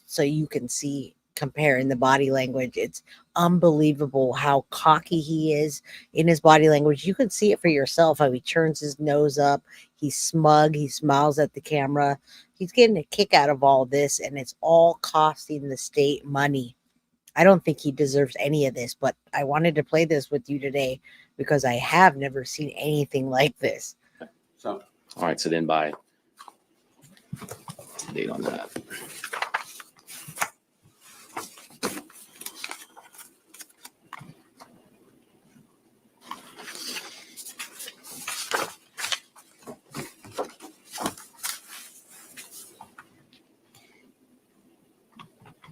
so you can see comparing the body language. It's unbelievable how cocky he is in his body language. You can see it for yourself, how he turns his nose up. He's smug. He smiles at the camera. He's getting a kick out of all this, and it's all costing the state money. I don't think he deserves any of this, but I wanted to play this with you today because I have never seen anything like this. So, all right. So then by date on that.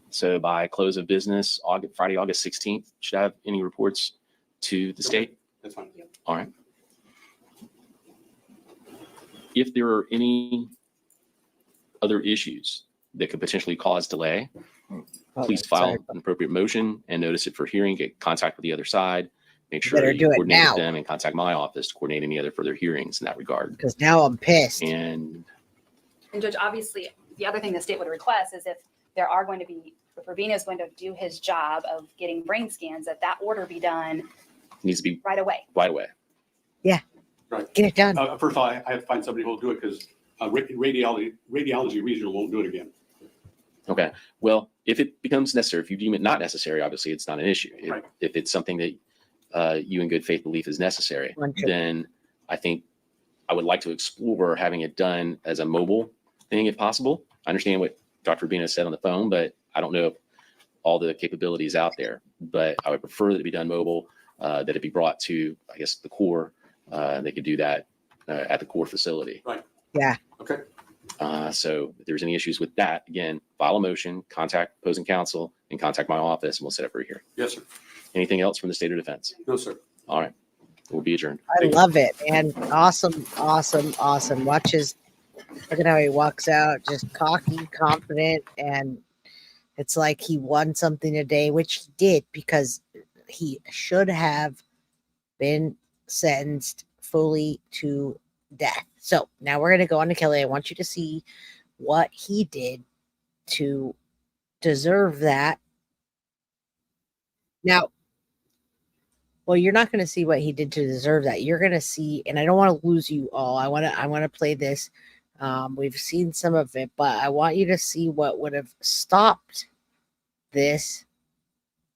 So by close of business, Friday, August 16th, should I have any reports to the state? that's fine. All right. If there are any other issues that could potentially cause delay, please file an appropriate motion and notice it for hearing, get contact with the other side, make sure better you do it coordinate now. with them and contact my office to coordinate any other further hearings in that regard. Because now I'm pissed. And Judge, obviously, the other thing the state would request is if there are going to be, if Rubino is going to do his job of getting brain scans, that order be done needs to be right away. right away. Yeah. Right. Get it done. First of all, I have to find somebody who will do it because radiology regional won't do it again. Okay. Well, if it becomes necessary, if you deem it not necessary, obviously it's not an issue. Right. If it's something that you in good faith believe is necessary, then I think I would like to explore having it done as a mobile thing if possible. I understand what Dr. Rubino said on the phone, but I don't know if all the capabilities out there. But I would prefer that it be done mobile, that it be brought to, I guess, the core. They could do that at the core facility. Right. Yeah. Okay. So if there's any issues with that, again, file a motion, contact opposing counsel, and contact my office, and we'll set up for a hearing. Yes, sir. Anything else from the state of defense? No, sir. All right. We'll be adjourned. I love it, man. Awesome, awesome, awesome. Watch his, look at how he walks out, just cocky, confident, and it's like he won something today, which he did, because he should have been sentenced fully to death. So now we're going to go on to Kelly. I want you to see what he did to deserve that. Now, well, you're not going to see what he did to deserve that. You're going to see, and I don't want to lose you all. I want to play this. We've seen some of it, but I want you to see what would have stopped this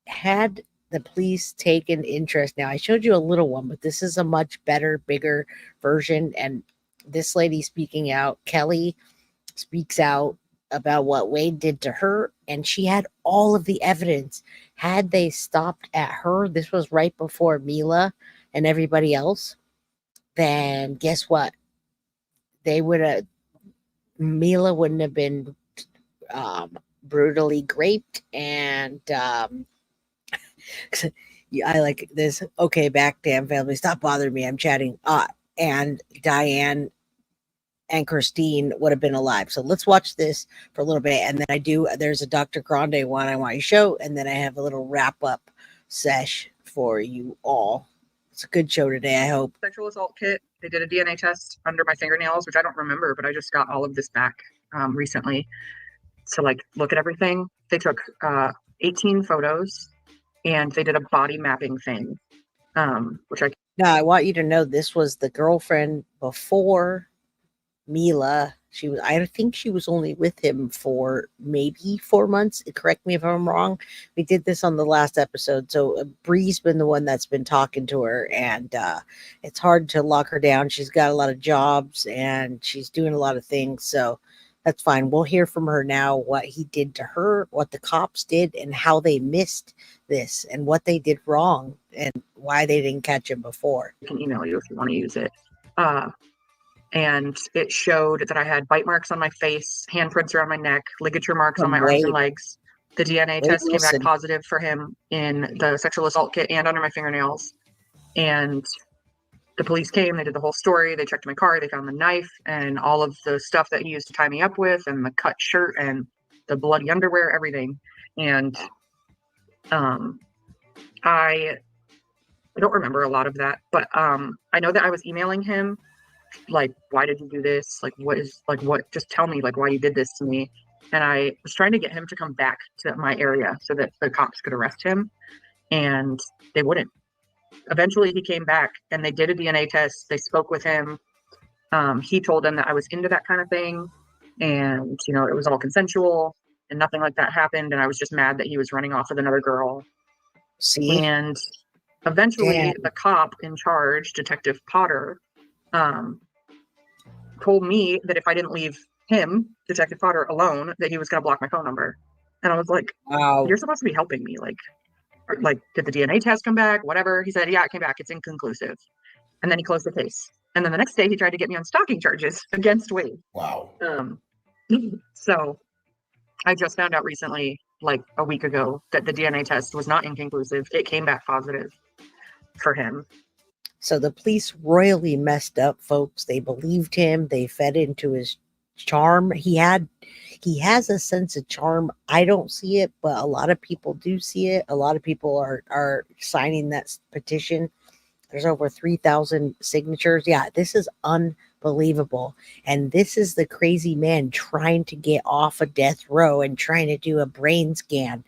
had the police taken interest. Now, I showed you a little one, but this is a much better, bigger version. And this lady speaking out, Kelly, speaks out about what Wade did to her, and she had all of the evidence. Had they stopped at her, this was right before Mila and everybody else, then guess what? They would have, Mila wouldn't have been brutally raped, and I like this. Okay, back, damn family, stop bothering me. I'm chatting. And Diane and Christine would have been alive. So let's watch this for a little bit. And then there's a Dr. Grande one I want to show. And then I have a little wrap up sesh for you all. It's a good show today, I hope. Sexual assault kit. They did a DNA test under my fingernails, which I don't remember, but I just got all of this back recently to like look at everything. They took 18 photos and they did a body mapping thing, which Now, I want you to know this was the girlfriend before Mila. I think she was only with him for maybe 4 months. Correct me if I'm wrong. We did this on the last episode. So Bree's been the one that's been talking to her, and it's hard to lock her down. She's got a lot of jobs and she's doing a lot of things. So that's fine. We'll hear from her now what he did to her, what the cops did, and how they missed this, and what they did wrong, and why they didn't catch him before. I can email you if you want to use it. And it showed that I had bite marks on my face, handprints around my neck, ligature marks on my arms and legs. The DNA test came back positive for him in the sexual assault kit and under my fingernails. And the police came, they did the whole story. They checked my car, they found the knife and all of the stuff that he used to tie me up with, and the cut shirt and the bloody underwear, everything. And I don't remember a lot of that, but I know that I was emailing him like, why did you do this? Like, just tell me, like, why you did this to me. And I was trying to get him to come back to my area so that the cops could arrest him, and they wouldn't. Eventually he came back and they did a DNA test. They spoke with him. He told them that I was into that kind of thing, and, you know, it was all consensual and nothing like that happened. And I was just mad that he was running off with another girl. See? And eventually the cop in charge, Detective Potter, told me that if I didn't leave him, Detective Potter, alone, that he was going to block my phone number. And I was like, wow, you're supposed to be helping me. Like, did the DNA test come back? Whatever. He said, yeah, it came back. It's inconclusive. And then he closed the case. And then the next day he tried to get me on stalking charges against Wade. Wow. So I just found out recently, like a week ago, that the DNA test was not inconclusive. It came back positive for him. So the police royally messed up, folks. They believed him. They fed into his charm. He has a sense of charm. I don't see it, but a lot of people do see it. A lot of people are signing that petition. There's over 3,000 signatures. Yeah, this is unbelievable. And this is the crazy man trying to get off a death row and trying to do a brain scan.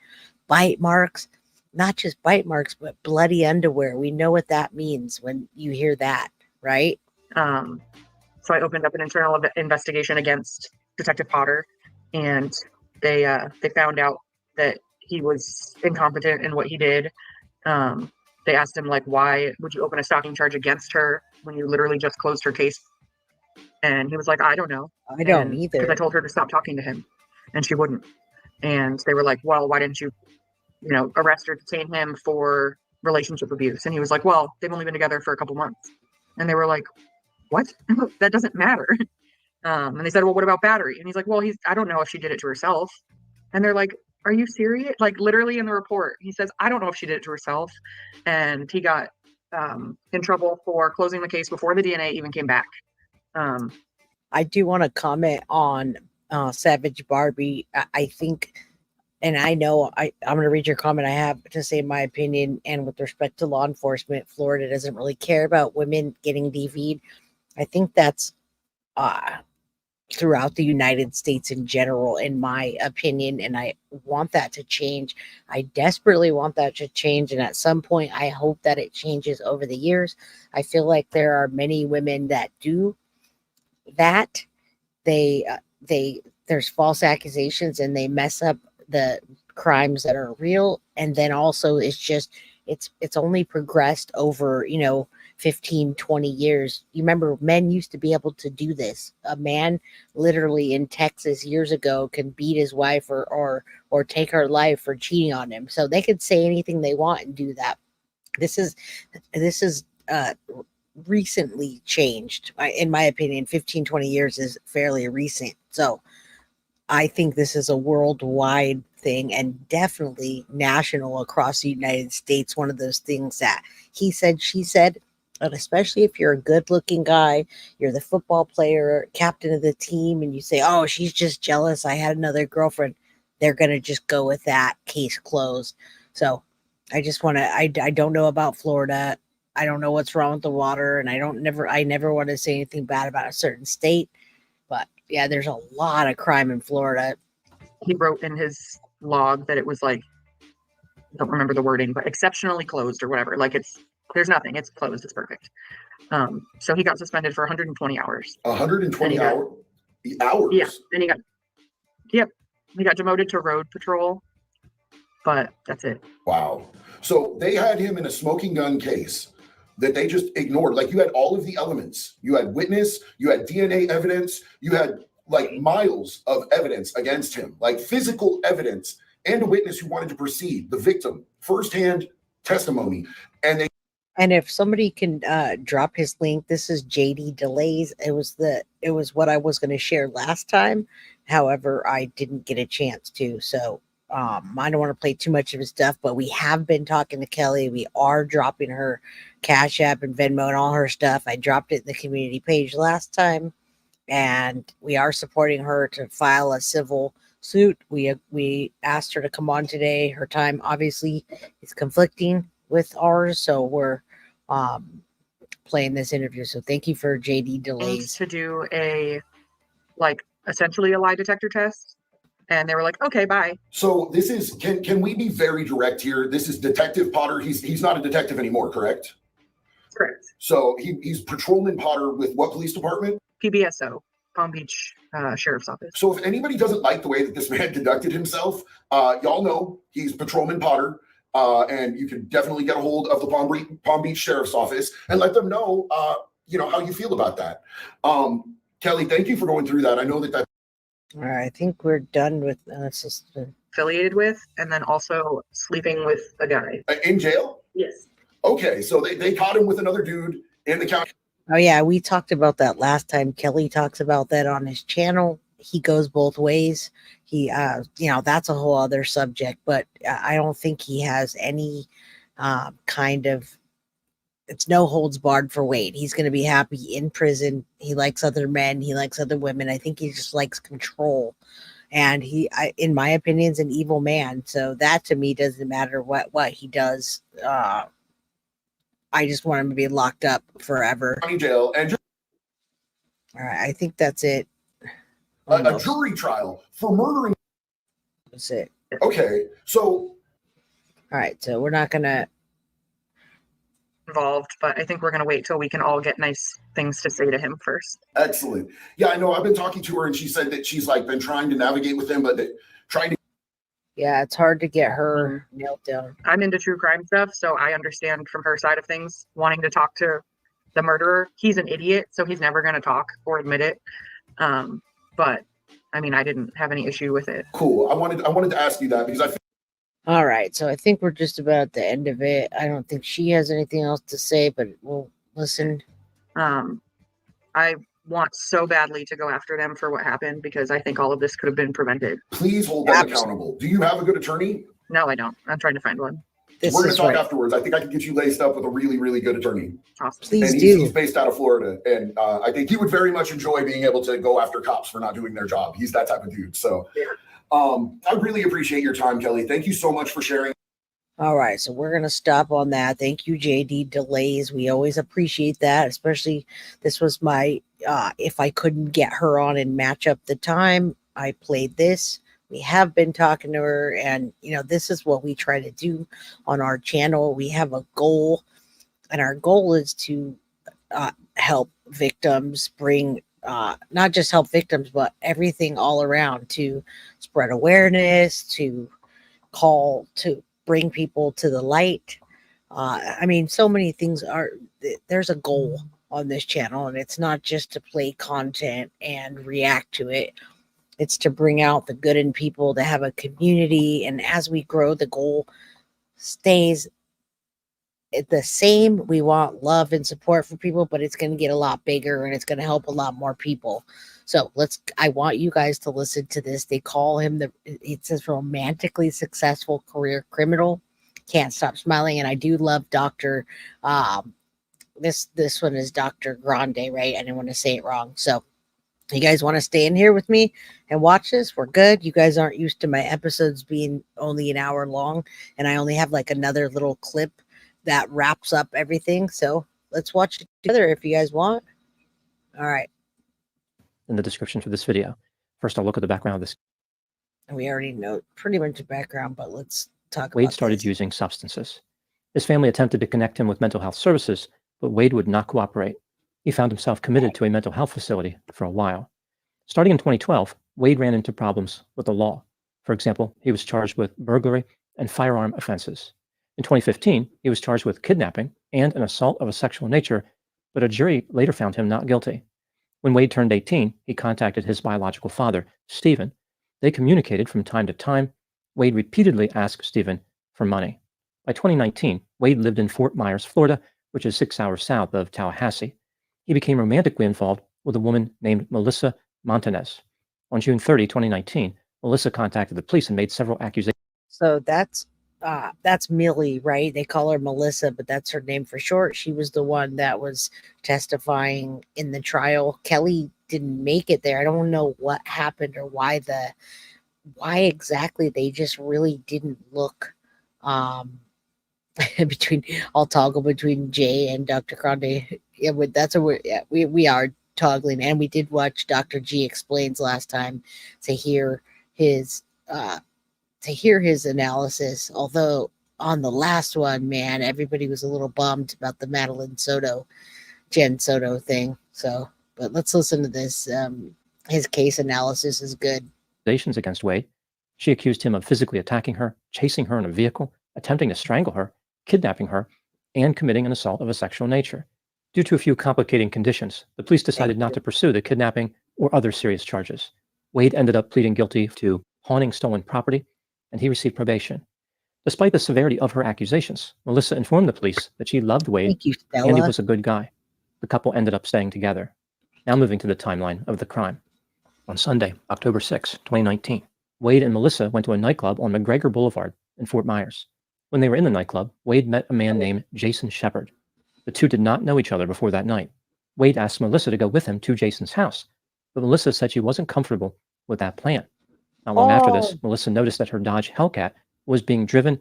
Bite marks. Not just bite marks, but bloody underwear. We know what that means when you hear that, right? So I opened up an internal investigation against Detective Potter, and they found out that he was incompetent in what he did. They asked him, like, why would you open a stalking charge against her when you literally just closed her case? And he was like, I don't know. I don't either. Because I told her to stop talking to him, and she wouldn't. And they were like, well, why didn't you arrest or detain him for relationship abuse? And he was like, well, they've only been together for a couple months. And they were like, what? That doesn't matter. And they said, well, what about battery? And he's like, well, I don't know if she did it to herself. And they're like, are you serious? Like, literally in the report, he says, I don't know if she did it to herself. And he got in trouble for closing the case before the DNA even came back. I do want to comment on Savage Barbie. I think, and I know I'm going to read your comment. I have to say my opinion, and with respect to law enforcement, Florida doesn't really care about women getting DV'd. I think that's throughout the United States in general, in my opinion, and I want that to change. I desperately want that to change, and at some point, I hope that it changes over the years. I feel like there are many women that do that. There's false accusations, and they mess up the crimes that are real, and then also it's only progressed over 15, 20 years. You remember, men used to be able to do this. A man literally in Texas years ago can beat his wife or take her life for cheating on him. So they could say anything they want and do that. This is recently changed. In my opinion, 15, 20 years is fairly recent. So I think this is a worldwide thing, and definitely national across the United States. One of those things that he said, she said. And especially if you're a good looking guy, you're the football player, captain of the team, and you say, oh, she's just jealous, I had another girlfriend, they're going to just go with that, case closed. So I just want to, I don't know about Florida. I don't know what's wrong with the water, and I never want to say anything bad about a certain state. But yeah, there's a lot of crime in Florida. He wrote in his log that it was like, I don't remember the wording, but exceptionally closed or whatever. Like there's nothing. It's closed. It's perfect. So he got suspended for 120 hours. 120 hours? Yeah. And he got demoted to road patrol, but that's it. Wow. So they had him in a smoking gun case that they just ignored. Like, you had all of the elements. You had witness, you had DNA evidence, you had like miles of evidence against him, like physical evidence, and a witness who wanted to proceed, the victim, firsthand testimony. And if somebody can drop his link, this is JD Delays. It was what I was going to share last time. However, I didn't get a chance to. So I don't want to play too much of his stuff, but we have been talking to Kelly. We are dropping her Cash App and Venmo and all her stuff. I dropped it in the community page last time, and we are supporting her to file a civil suit. We asked her to come on today. Her time obviously is conflicting with ours, so we're playing this interview. So thank you for JD Delays to do essentially a lie detector test, and they were like, okay, bye. So this is, can we be very direct here? This is Detective Potter. He's not a detective anymore, correct? Correct. So he's Patrolman Potter with what police department? PBSO, Palm Beach Sheriff's Office. So if anybody doesn't like the way that this man conducted himself, y'all know he's Patrolman Potter. And you can definitely get a hold of the Palm Beach Sheriff's Office and let them know, how you feel about that. Kelly, thank you for going through that. I know that. All right, I think we're done with affiliated with, and then also sleeping with a guy in jail. Yes. Okay, so they caught him with another dude in the county. Oh yeah, we talked about that last time. Kelly talks about that on his channel. He goes both ways. He, that's a whole other subject, but I don't think he has any kind of, it's no holds barred for Wade. He's going to be happy in prison. He likes other men. He likes other women. I think he just likes control. And in my opinion, is an evil man. So that to me doesn't matter what he does. I just want him to be locked up forever. County jail. And all right, I think that's it. A jury trial for murdering. That's it. Okay, so. All right, so we're not going to. Involved, but I think we're going to wait till we can all get nice things to say to him first. Excellent. Yeah, I know. I've been talking to her, and she said that she's been trying to navigate with him, but trying to. Yeah, it's hard to get her nailed down. I'm into true crime stuff, so I understand from her side of things, wanting to talk to the murderer. He's an idiot, so he's never going to talk or admit it. But I mean, I didn't have any issue with it. Cool. I wanted to ask you that because I feel. All right, so I think we're just about at the end of it. I don't think she has anything else to say, but we'll listen. I want so badly to go after them for what happened because I think all of this could have been prevented. Please hold them accountable. Do you have a good attorney? No, I don't. I'm trying to find one. This We're going to is talk right. afterwards. I think I can get you laced up with a really, really good attorney. Please and do. He's based out of Florida. And I think he would very much enjoy being able to go after cops for not doing their job. He's that type of dude. So I really appreciate your time, Kelly. Thank you so much for sharing. All right, so we're gonna stop on that. Thank you, JD Delays. We always appreciate that, especially this was my if I couldn't get her on and match up the time, I played this. We have been talking to her, and this is what we try to do on our channel. We have a goal, and our goal is to help victims, bring not just help victims, but everything all around, to spread awareness, to call, to bring people to the light. I mean, so many things there's a goal on this channel, and it's not just to play content and react to it. It's to bring out the good in people, to have a community. And as we grow, the goal stays the same. We want love and support for people, but it's going to get a lot bigger, and it's going to help a lot more people. So I want you guys to listen to this. They call him it says romantically successful career criminal. Can't stop smiling. And I do love Dr. This one is Dr. Grande, right? I didn't want to say it wrong. So you guys want to stay in here with me and watch this? We're good. You guys aren't used to my episodes being only an hour long, and I only have like another little clip that wraps up everything. So let's watch it together if you guys want. All right. In the description for this video. First, I'll look at the background of this. We already know pretty much the background, but let's talk about Wade started using substances. His family attempted to connect him with mental health services, but Wade would not cooperate. He found himself committed to a mental health facility for a while. Starting in 2012, Wade ran into problems with the law. For example, he was charged with burglary and firearm offenses. In 2015, he was charged with kidnapping and an assault of a sexual nature, but a jury later found him not guilty. When Wade turned 18, he contacted his biological father, Stephen. They communicated from time to time. Wade repeatedly asked Stephen for money. By 2019, Wade lived in Fort Myers, Florida, which is 6 hours south of Tallahassee. He became romantically involved with a woman named Melissa Montanez. On June 30, 2019, Melissa contacted the police and made several accusations. So that's Millie, right? They call her Melissa, but that's her name for short. She was the one that was testifying in the trial. Kelly didn't make it there. I don't know what happened or why exactly they just really didn't look I'll toggle between Jay and Dr. Grande. Yeah, that's what we are toggling, and we did watch Dr. G Explains last time to hear his analysis. Although on the last one, man, everybody was a little bummed about the Jen Soto thing. So, but let's listen to this. His case analysis is good. Accusations against Wade. She accused him of physically attacking her, chasing her in a vehicle, attempting to strangle her, kidnapping her, and committing an assault of a sexual nature. Due to a few complicating conditions, the police decided not to pursue the kidnapping or other serious charges. Wade ended up pleading guilty to pawning stolen property, and he received probation. Despite the severity of her accusations, Melissa informed the police that she loved Wade and he was a good guy. The couple ended up staying together. Now moving to the timeline of the crime. On Sunday, October 6, 2019, Wade and Melissa went to a nightclub on McGregor Boulevard in Fort Myers. When they were in the nightclub, Wade met a man named Jason Shepard. The two did not know each other before that night. Wade asked Melissa to go with him to Jason's house, but Melissa said she wasn't comfortable with that plan. Not long after this, Melissa noticed that her Dodge Hellcat was being driven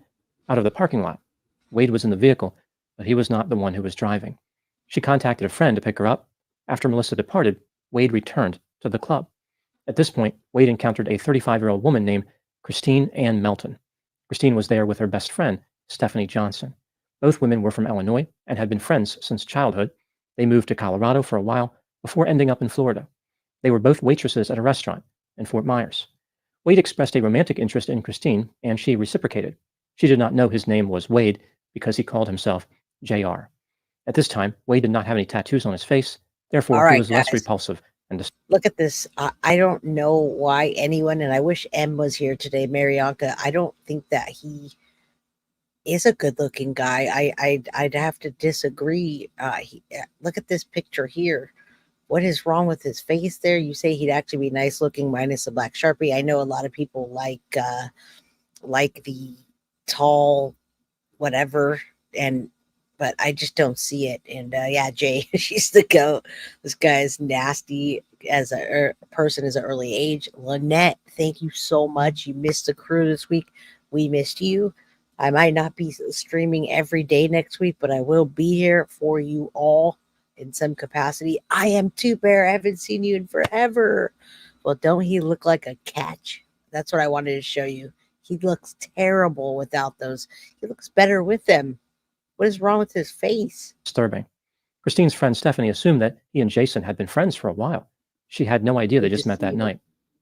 out of the parking lot. Wade was in the vehicle, but he was not the one who was driving. She contacted a friend to pick her up. After Melissa departed, Wade returned to the club. At this point, Wade encountered a 35-year-old woman named Christine Ann Melton. Christine was there with her best friend, Stephanie Johnson. Both women were from Illinois and had been friends since childhood. They moved to Colorado for a while before ending up in Florida. They were both waitresses at a restaurant in Fort Myers. Wade expressed a romantic interest in Christine, and she reciprocated. She did not know his name was Wade because he called himself JR. At this time, Wade did not have any tattoos on his face. Therefore, he was less repulsive. Look at this. I don't know why anyone, and I wish M was here today, Marianka. I don't think that he is a good-looking guy. I'd have to disagree. Look at this picture here. What is wrong with his face there? You say he'd actually be nice-looking minus the black Sharpie. I know a lot of people like the tall, whatever. But I just don't see it. And yeah, Jay, she's the goat. This guy is nasty as a person as an early age. Lynette, thank you so much. You missed the crew this week. We missed you. I might not be streaming every day next week, but I will be here for you all in some capacity. I am Two Bear. I haven't seen you in forever. Well, don't he look like a catch? That's what I wanted to show you. He looks terrible without those. He looks better with them. What is wrong with his face? Disturbing. Christine's friend Stephanie assumed that he and Jason had been friends for a while. She had no idea they just met that night.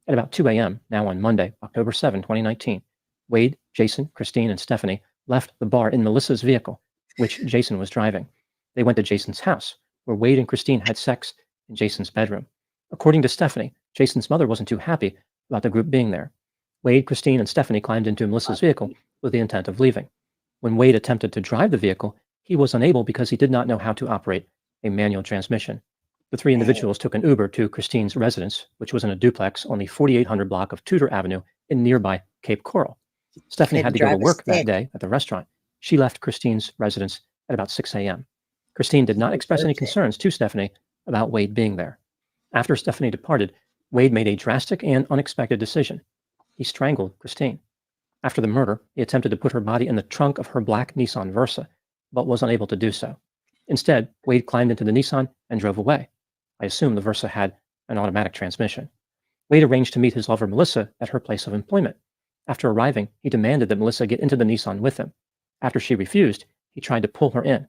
At about 2 a.m., now on Monday, October 7, 2019, Wade, Jason, Christine, and Stephanie left the bar in Melissa's vehicle, which Jason was driving. They went to Jason's house, where Wade and Christine had sex in Jason's bedroom. According to Stephanie, Jason's mother wasn't too happy about the group being there. Wade, Christine, and Stephanie climbed into Melissa's vehicle with the intent of leaving. When Wade attempted to drive the vehicle, he was unable because he did not know how to operate a manual transmission. The three individuals took an Uber to Christine's residence, which was in a duplex on the 4800 block of Tudor Avenue in nearby Cape Coral. Stephanie had to go to work that day at the restaurant. She left Christine's residence at about 6 a.m. Christine did not express any concerns to Stephanie about Wade being there. After Stephanie departed, Wade made a drastic and unexpected decision. He strangled Christine. After the murder, he attempted to put her body in the trunk of her black Nissan Versa, but was unable to do so. Instead, Wade climbed into the Nissan and drove away. I assume the Versa had an automatic transmission. Wade arranged to meet his lover Melissa at her place of employment. After arriving, he demanded that Melissa get into the Nissan with him. After she refused, he tried to pull her in.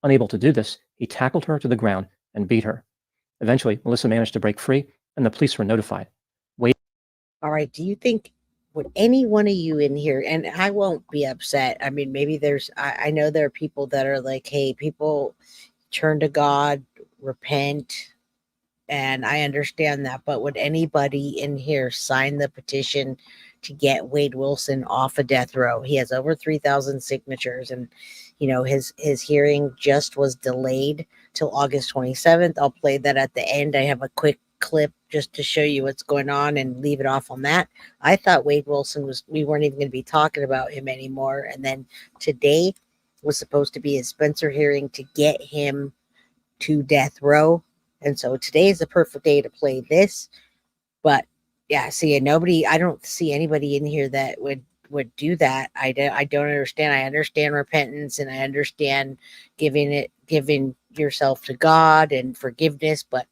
Unable to do this, he tackled her to the ground and beat her. Eventually, Melissa managed to break free, and the police were notified. Wade. All right, do you think, would any one of you in here, and I won't be upset. I mean, maybe I know there are people that are like, hey, people turn to God, repent, and I understand that, but would anybody in here sign the petition to get Wade Wilson off of death row? He has over 3,000 signatures, and his hearing just was delayed till August 27th. I'll play that at the end. I have a quick clip just to show you what's going on and leave it off on that. I thought Wade Wilson we weren't even going to be talking about him anymore. And then today was supposed to be a Spencer hearing to get him to death row. And so today is the perfect day to play this. But yeah, see, I don't see anybody in here that would do that. I don't understand. I understand repentance, and I understand giving yourself to God and forgiveness, but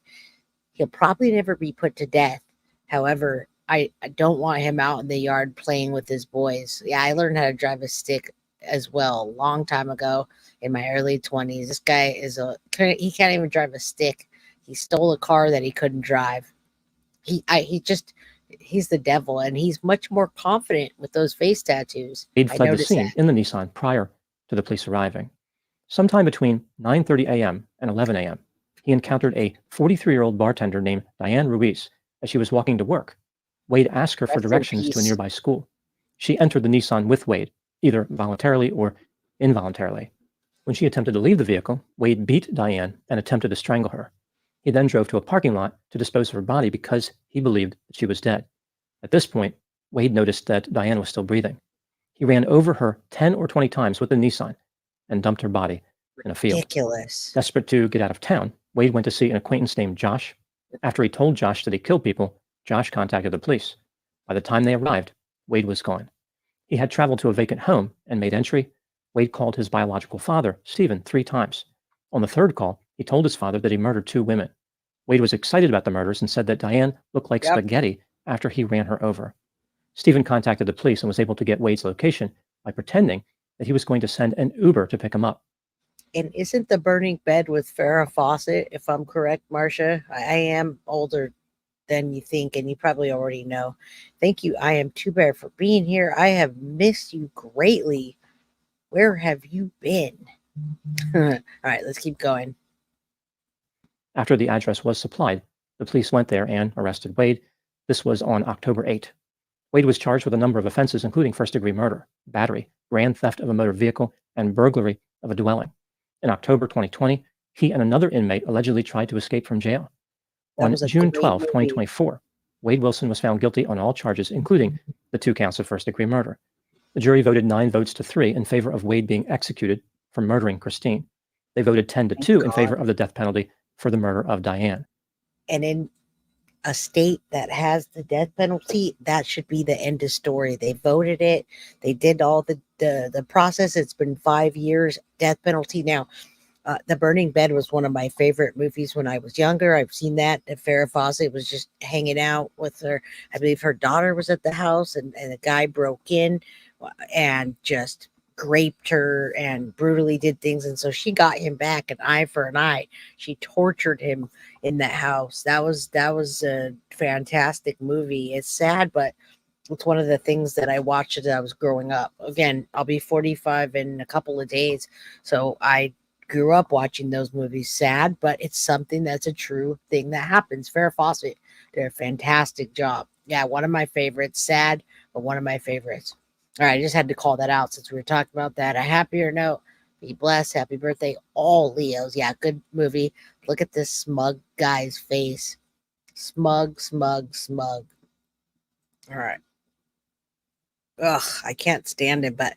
he'll probably never be put to death. However, I don't want him out in the yard playing with his boys. Yeah, I learned how to drive a stick as well a long time ago in my early 20s. This guy he can't even drive a stick. He stole a car that he couldn't drive. He's the devil, and he's much more confident with those face tattoos. Wade fled the scene in the Nissan prior to the police arriving. Sometime between 9:30 a.m. and 11 a.m., he encountered a 43-year-old bartender named Diane Ruiz as she was walking to work. Wade asked her for directions to a nearby school. She entered the Nissan with Wade, either voluntarily or involuntarily. When she attempted to leave the vehicle, Wade beat Diane and attempted to strangle her. He then drove to a parking lot to dispose of her body because he believed that she was dead. At this point, Wade noticed that Diane was still breathing. He ran over her 10 or 20 times with the Nissan and dumped her body in a field. Ridiculous. Desperate to get out of town, Wade went to see an acquaintance named Josh. After he told Josh that he killed people, Josh contacted the police. By the time they arrived, Wade was gone. He had traveled to a vacant home and made entry. Wade called his biological father, Stephen, 3 times. On the third call, he told his father that he murdered 2 women. Wade was excited about the murders and said that Diane looked like spaghetti after he ran her over. Stephen contacted the police and was able to get Wade's location by pretending that he was going to send an Uber to pick him up. And isn't the burning bed with Farrah Fawcett, if I'm correct, Marcia? I am older than you think, and you probably already know. Thank you, I am Two Bear, for being here. I have missed you greatly. Where have you been? All right, let's keep going. After the address was supplied, the police went there and arrested Wade. This was on October 8. Wade was charged with a number of offenses, including first-degree murder, battery, grand theft of a motor vehicle, and burglary of a dwelling. In October 2020, he and another inmate allegedly tried to escape from jail. On June 12, 2024, Wade Wilson was found guilty on all charges, including the 2 counts of first-degree murder. The jury voted 9 votes to 3 in favor of Wade being executed for murdering Christine. They voted 10 to 2 in favor of the death penalty for the murder of Diane. And in a state that has the death penalty, that should be the end of story. They voted it. They did all the process. It's been 5 years, death penalty. Now, The Burning Bed was one of my favorite movies when I was younger. I've seen that. And Farrah Fawcett was just hanging out with her. I believe her daughter was at the house, and a guy broke in and just raped her and brutally did things. And so she got him back, an eye for an eye. She tortured him in that house. That was a fantastic movie. It's sad, but it's one of the things that I watched as I was growing up. Again, I'll be 45 in a couple of days. So I grew up watching those movies. Sad, but it's something that's a true thing that happens. Farrah Fawcett did a fantastic job. Yeah, one of my favorites. Sad, but one of my favorites. All right, I just had to call that out since we were talking about that. A happier note. Be blessed. Happy birthday, all Leos. Yeah, good movie. Look at this smug guy's face. Smug, smug, smug. All right. Ugh, I can't stand him. But,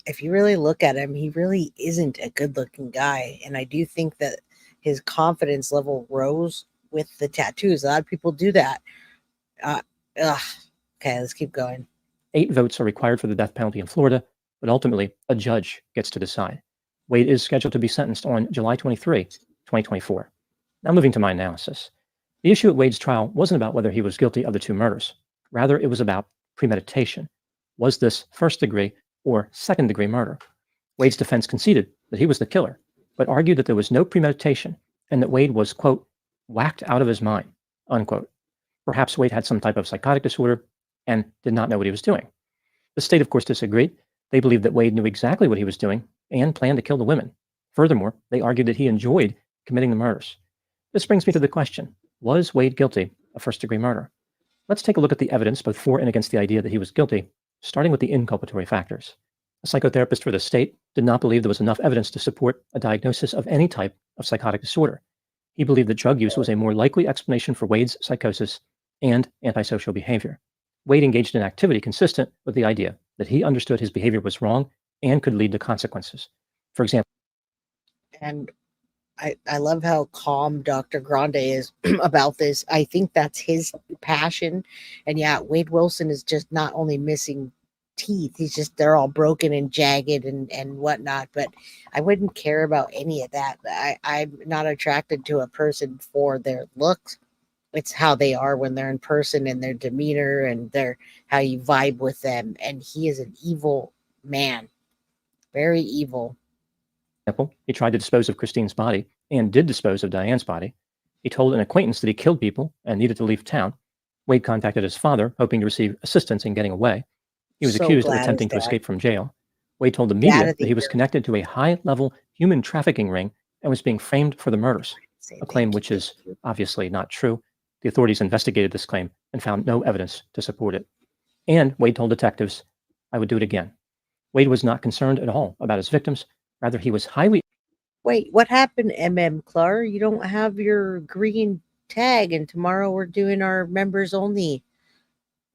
if you really look at him, he really isn't a good looking guy. And I do think that his confidence level rose with the tattoos. A lot of people do that. Okay, let's keep going. 8 votes are required for the death penalty in Florida, but ultimately a judge gets to decide. Wade is scheduled to be sentenced on July 23, 2024. Now moving to my analysis. The issue at Wade's trial wasn't about whether he was guilty of the 2 murders. Rather, it was about premeditation. Was this first-degree or second-degree murder? Wade's defense conceded that he was the killer, but argued that there was no premeditation and that Wade was, quote, whacked out of his mind, unquote. Perhaps Wade had some type of psychotic disorder and did not know what he was doing. The state, of course, disagreed. They believed that Wade knew exactly what he was doing and planned to kill the women. Furthermore, they argued that he enjoyed committing the murders. This brings me to the question, was Wade guilty of first-degree murder? Let's take a look at the evidence both for and against the idea that he was guilty, starting with the inculpatory factors. A psychotherapist for the state did not believe there was enough evidence to support a diagnosis of any type of psychotic disorder. He believed that drug use was a more likely explanation for Wade's psychosis and antisocial behavior. Wade engaged in activity consistent with the idea that he understood his behavior was wrong and could lead to consequences. For example, And I love how calm Dr. Grande is about this. I think that's his passion. And yeah, Wade Wilson is just not only missing teeth, they're all broken and jagged and whatnot. But I wouldn't care about any of that. I'm not attracted to a person for their looks. It's how they are when they're in person and their demeanor and how you vibe with them. And he is an evil man. Very evil. He tried to dispose of Christine's body and did dispose of Diane's body. He told an acquaintance that he killed people and needed to leave town. Wade contacted his father, hoping to receive assistance in getting away. He was accused of attempting to escape from jail. Wade told the media that he was connected to a high-level human trafficking ring and was being framed for the murders, a claim which is obviously not true. The authorities investigated this claim and found no evidence to support it. And Wade told detectives, "I would do it again." Wade was not concerned at all about his victims. Rather, he was highly... Wait, what happened, Clark? You don't have your green tag, and tomorrow we're doing our members only.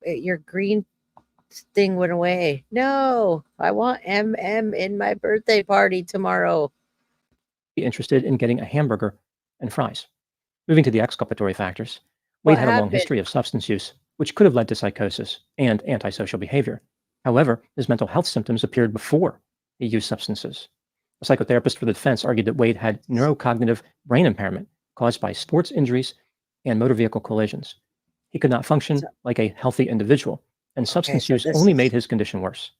Your green thing went away. No, I want in my birthday party tomorrow. Interested in getting a hamburger and fries. Moving to the exculpatory factors, Wade had a long history of substance use, which could have led to psychosis and antisocial behavior. However, his mental health symptoms appeared before he used substances. A psychotherapist for the defense argued that Wade had neurocognitive brain impairment caused by sports injuries and motor vehicle collisions. He could not function like a healthy individual, and substance use only made his condition worse.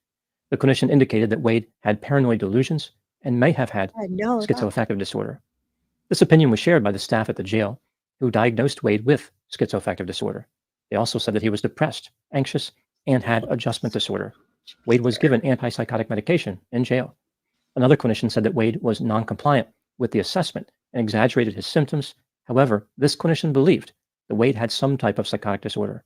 The clinician indicated that Wade had paranoid delusions and may have had schizoaffective disorder. This opinion was shared by the staff at the jail, who diagnosed Wade with schizoaffective disorder. They also said that he was depressed, anxious, and had adjustment disorder. Wade was given antipsychotic medication in jail. Another clinician said that Wade was non-compliant with the assessment and exaggerated his symptoms. However, this clinician believed that Wade had some type of psychotic disorder.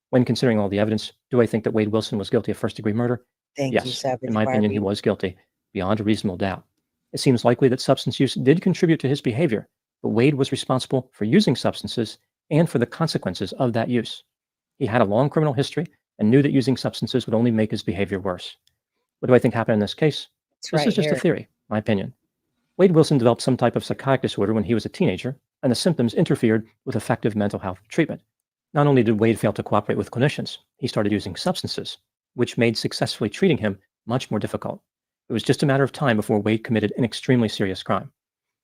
When considering all the evidence, do I think that Wade Wilson was guilty of first-degree murder? Yes, in my opinion, he was guilty, beyond a reasonable doubt. It seems likely that substance use did contribute to his behavior, but Wade was responsible for using substances and for the consequences of that use. He had a long criminal history and knew that using substances would only make his behavior worse. What do I think happened in this case? It's This right is just a here. theory, my opinion. Wade Wilson developed some type of psychotic disorder when he was a teenager, and the symptoms interfered with effective mental health treatment. Not only did Wade fail to cooperate with clinicians, he started using substances, which made successfully treating him much more difficult. It was just a matter of time before Wade committed an extremely serious crime.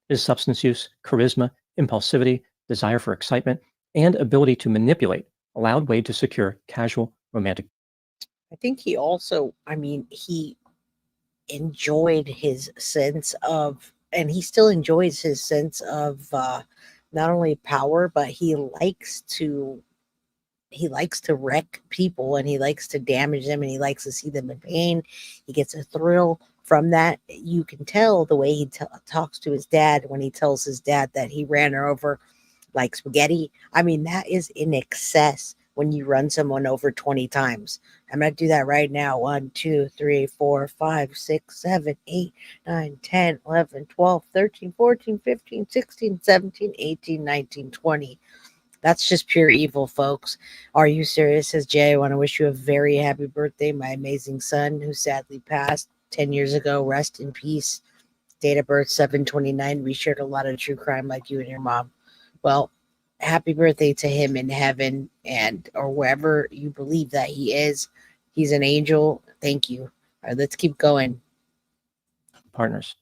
His substance use, charisma, impulsivity, desire for excitement, and ability to manipulate allowed Wade to secure casual romantic. I think he also, I mean, he enjoyed his sense of, and he still enjoys his sense of not only power, but he likes to wreck people, and he likes to damage them, and he likes to see them in pain. He gets a thrill from that. You can tell the way he talks to his dad when he tells his dad that he ran her over like spaghetti. I mean, that is in excess when you run someone over 20 times. I'm going to do that right now. 1, 2, 3, 4, 5, 6, 7, 8, 9, 10, 11, 12, 13, 14, 15, 16, 17, 18, 19, 20. That's just pure evil, folks. Are you serious? Says Jay. I want to wish you a very happy birthday, my amazing son, who sadly passed 10 years ago. Rest in peace. Date of birth 7/29. We shared a lot of true crime like you and your mom. Well, happy birthday to him in heaven, and or wherever you believe that he is. He's an angel. Thank you. All right, let's keep going. Partners.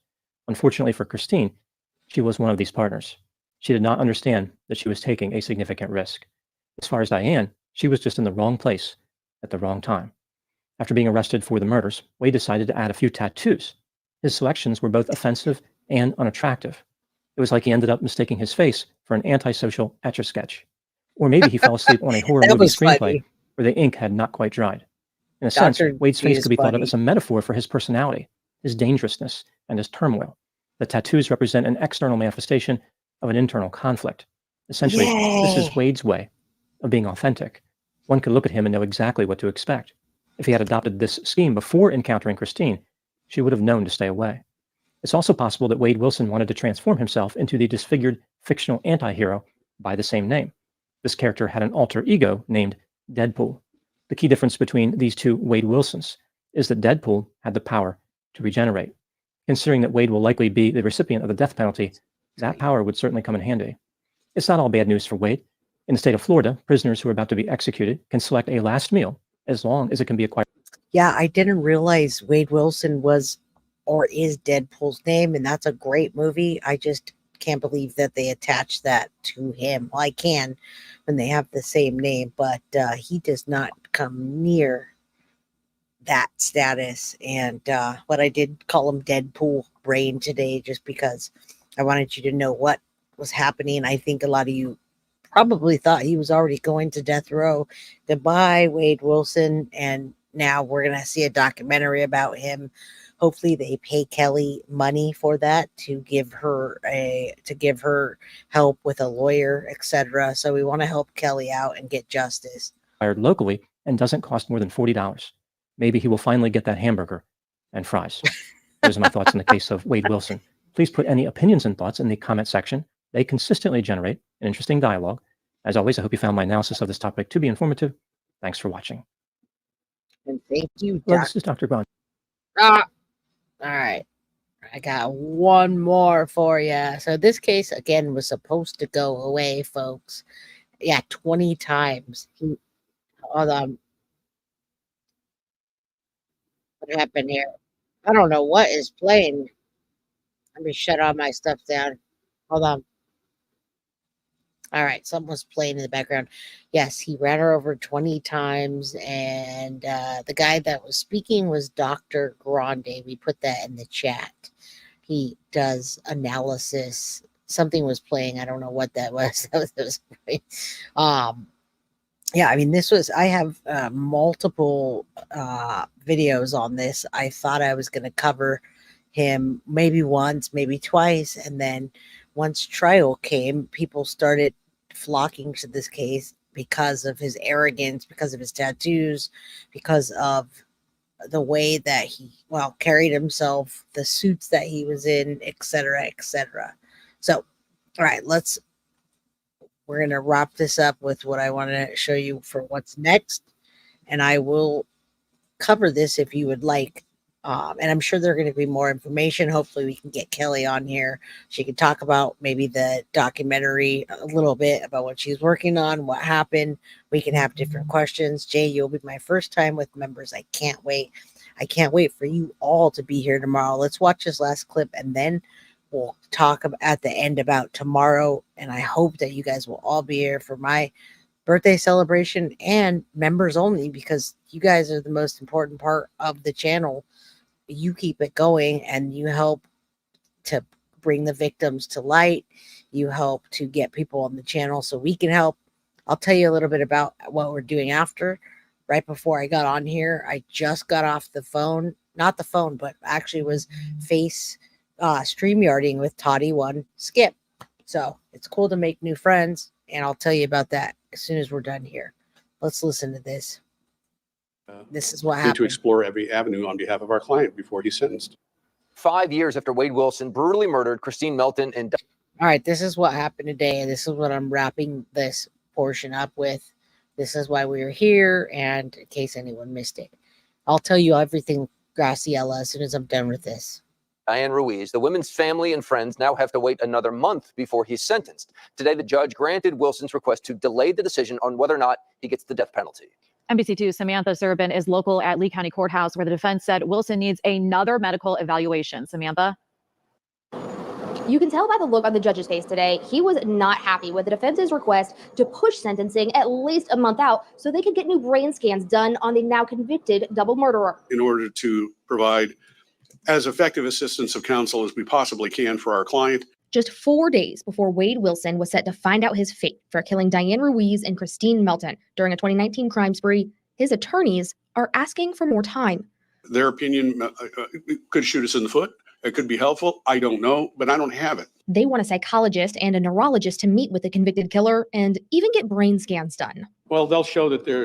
Unfortunately for Christine, she was one of these partners. She did not understand that she was taking a significant risk. As far as Diane, she was just in the wrong place at the wrong time. After being arrested for the murders, Wade decided to add a few tattoos. His selections were both offensive and unattractive. It was like he ended up mistaking his face for an antisocial Etch-a-Sketch. Or maybe he fell asleep on a horror That movie was screenplay funny. where the ink had not quite dried. In a sense, Dr. Wade's G face is could be thought of funny. as a metaphor for his personality, his dangerousness, and his turmoil. The tattoos represent an external manifestation of an internal conflict. Essentially, this is Yay. Wade's way of being authentic. One could look at him and know exactly what to expect. If he had adopted this scheme before encountering Christine, she would have known to stay away. It's also possible that Wade Wilson wanted to transform himself into the disfigured fictional anti-hero by the same name. This character had an alter ego named Deadpool. The key difference between these two Wade Wilsons is that Deadpool had the power to regenerate. Considering that Wade will likely be the recipient of the death penalty, that power would certainly come in handy. It's not all bad news for Wade. In the state of Florida, prisoners who are about to be executed can select a last meal as long as it can be acquired. Yeah, I didn't realize Wade Wilson was or is Deadpool's name, and that's a great movie. I just can't believe that they attached that to him. Well, I can when they have the same name, but he does not come near that status. And but I did call him Deadpool Brain today just because I wanted you to know what was happening. I think a lot of you probably thought he was already going to death row. Goodbye, Wade Wilson. And now we're gonna see a documentary about him. Hopefully they pay Kelly money for that to give her help with a lawyer, etc. So we want to help Kelly out and get justice. Locally and doesn't cost more than $40. Maybe he will finally get that hamburger and fries. Those are my thoughts in the case of Wade Wilson. Please put any opinions and thoughts in the comment section. They consistently generate an interesting dialogue. As always, I hope you found my analysis of this topic to be informative. Thanks for watching. And thank you, Hello, Doc. this is Dr. Grande. All right. I got one more for you. So this case, again, was supposed to go away, folks. Yeah, 20 times. Hold on. What happened here? I don't know what is playing. Let me shut all my stuff down. Hold on. All right, something was playing in the background. Yes, he ran her over 20 times, and the guy that was speaking was Dr. Grande. We put that in the chat. He does analysis. Something was playing. I don't know what that was. That was yeah, I mean, I have multiple videos on this. I thought I was going to cover him maybe once, maybe twice. And then once trial came, people started flocking to this case because of his arrogance, because of his tattoos, because of the way that he, carried himself, the suits that he was in, etc., etc. So, all right, we're going to wrap this up with what I want to show you for what's next. and I will cover this if you would like. And I'm sure there are going to be more information. Hopefully, we can get Kelly on here. She can talk about maybe the documentary a little bit about what she's working on, what happened. We can have different questions. Jay, you'll be my first time with members. I can't wait. I can't wait for you all to be here tomorrow. Let's watch this last clip and then we'll talk at the end about tomorrow. And I hope that you guys will all be here for my birthday celebration and members only, because you guys are the most important part of the channel. You keep it going and you help to bring the victims to light. You help to get people on the channel so we can help. I'll tell you a little bit about what we're doing after. Right before I got on here, I just got off the phone, not the phone, but actually was face StreamYarding with Toddy1 Skip. So it's cool to make new friends, and I'll tell you about that as soon as we're done here. Let's listen to this. This is what Need happened. to explore every avenue on behalf of our client before he's sentenced. 5 years after Wade Wilson brutally murdered Christine Melton and All right, this is what happened today, and this is what I'm wrapping this portion up with. This is why we are here, and in case anyone missed it, I'll tell you everything, Graciela, as soon as I'm done with this. Diane Ruiz, the women's family and friends now have to wait another month before he's sentenced. Today, the judge granted Wilson's request to delay the decision on whether or not he gets the death penalty. NBC2's Samantha Serban is local at Lee County Courthouse, where the defense said Wilson needs another medical evaluation. Samantha? You can tell by the look on the judge's face today, he was not happy with the defense's request to push sentencing at least a month out so they could get new brain scans done on the now convicted double murderer. In order to provide as effective assistance of counsel as we possibly can for our client. Just 4 days before Wade Wilson was set to find out his fate for killing Diane Ruiz and Christine Melton during a 2019 crime spree, his attorneys are asking for more time. Their opinion could shoot us in the foot. It could be helpful. I don't know, but I don't have it. They want a psychologist and a neurologist to meet with the convicted killer and even get brain scans done. Well, they'll show that there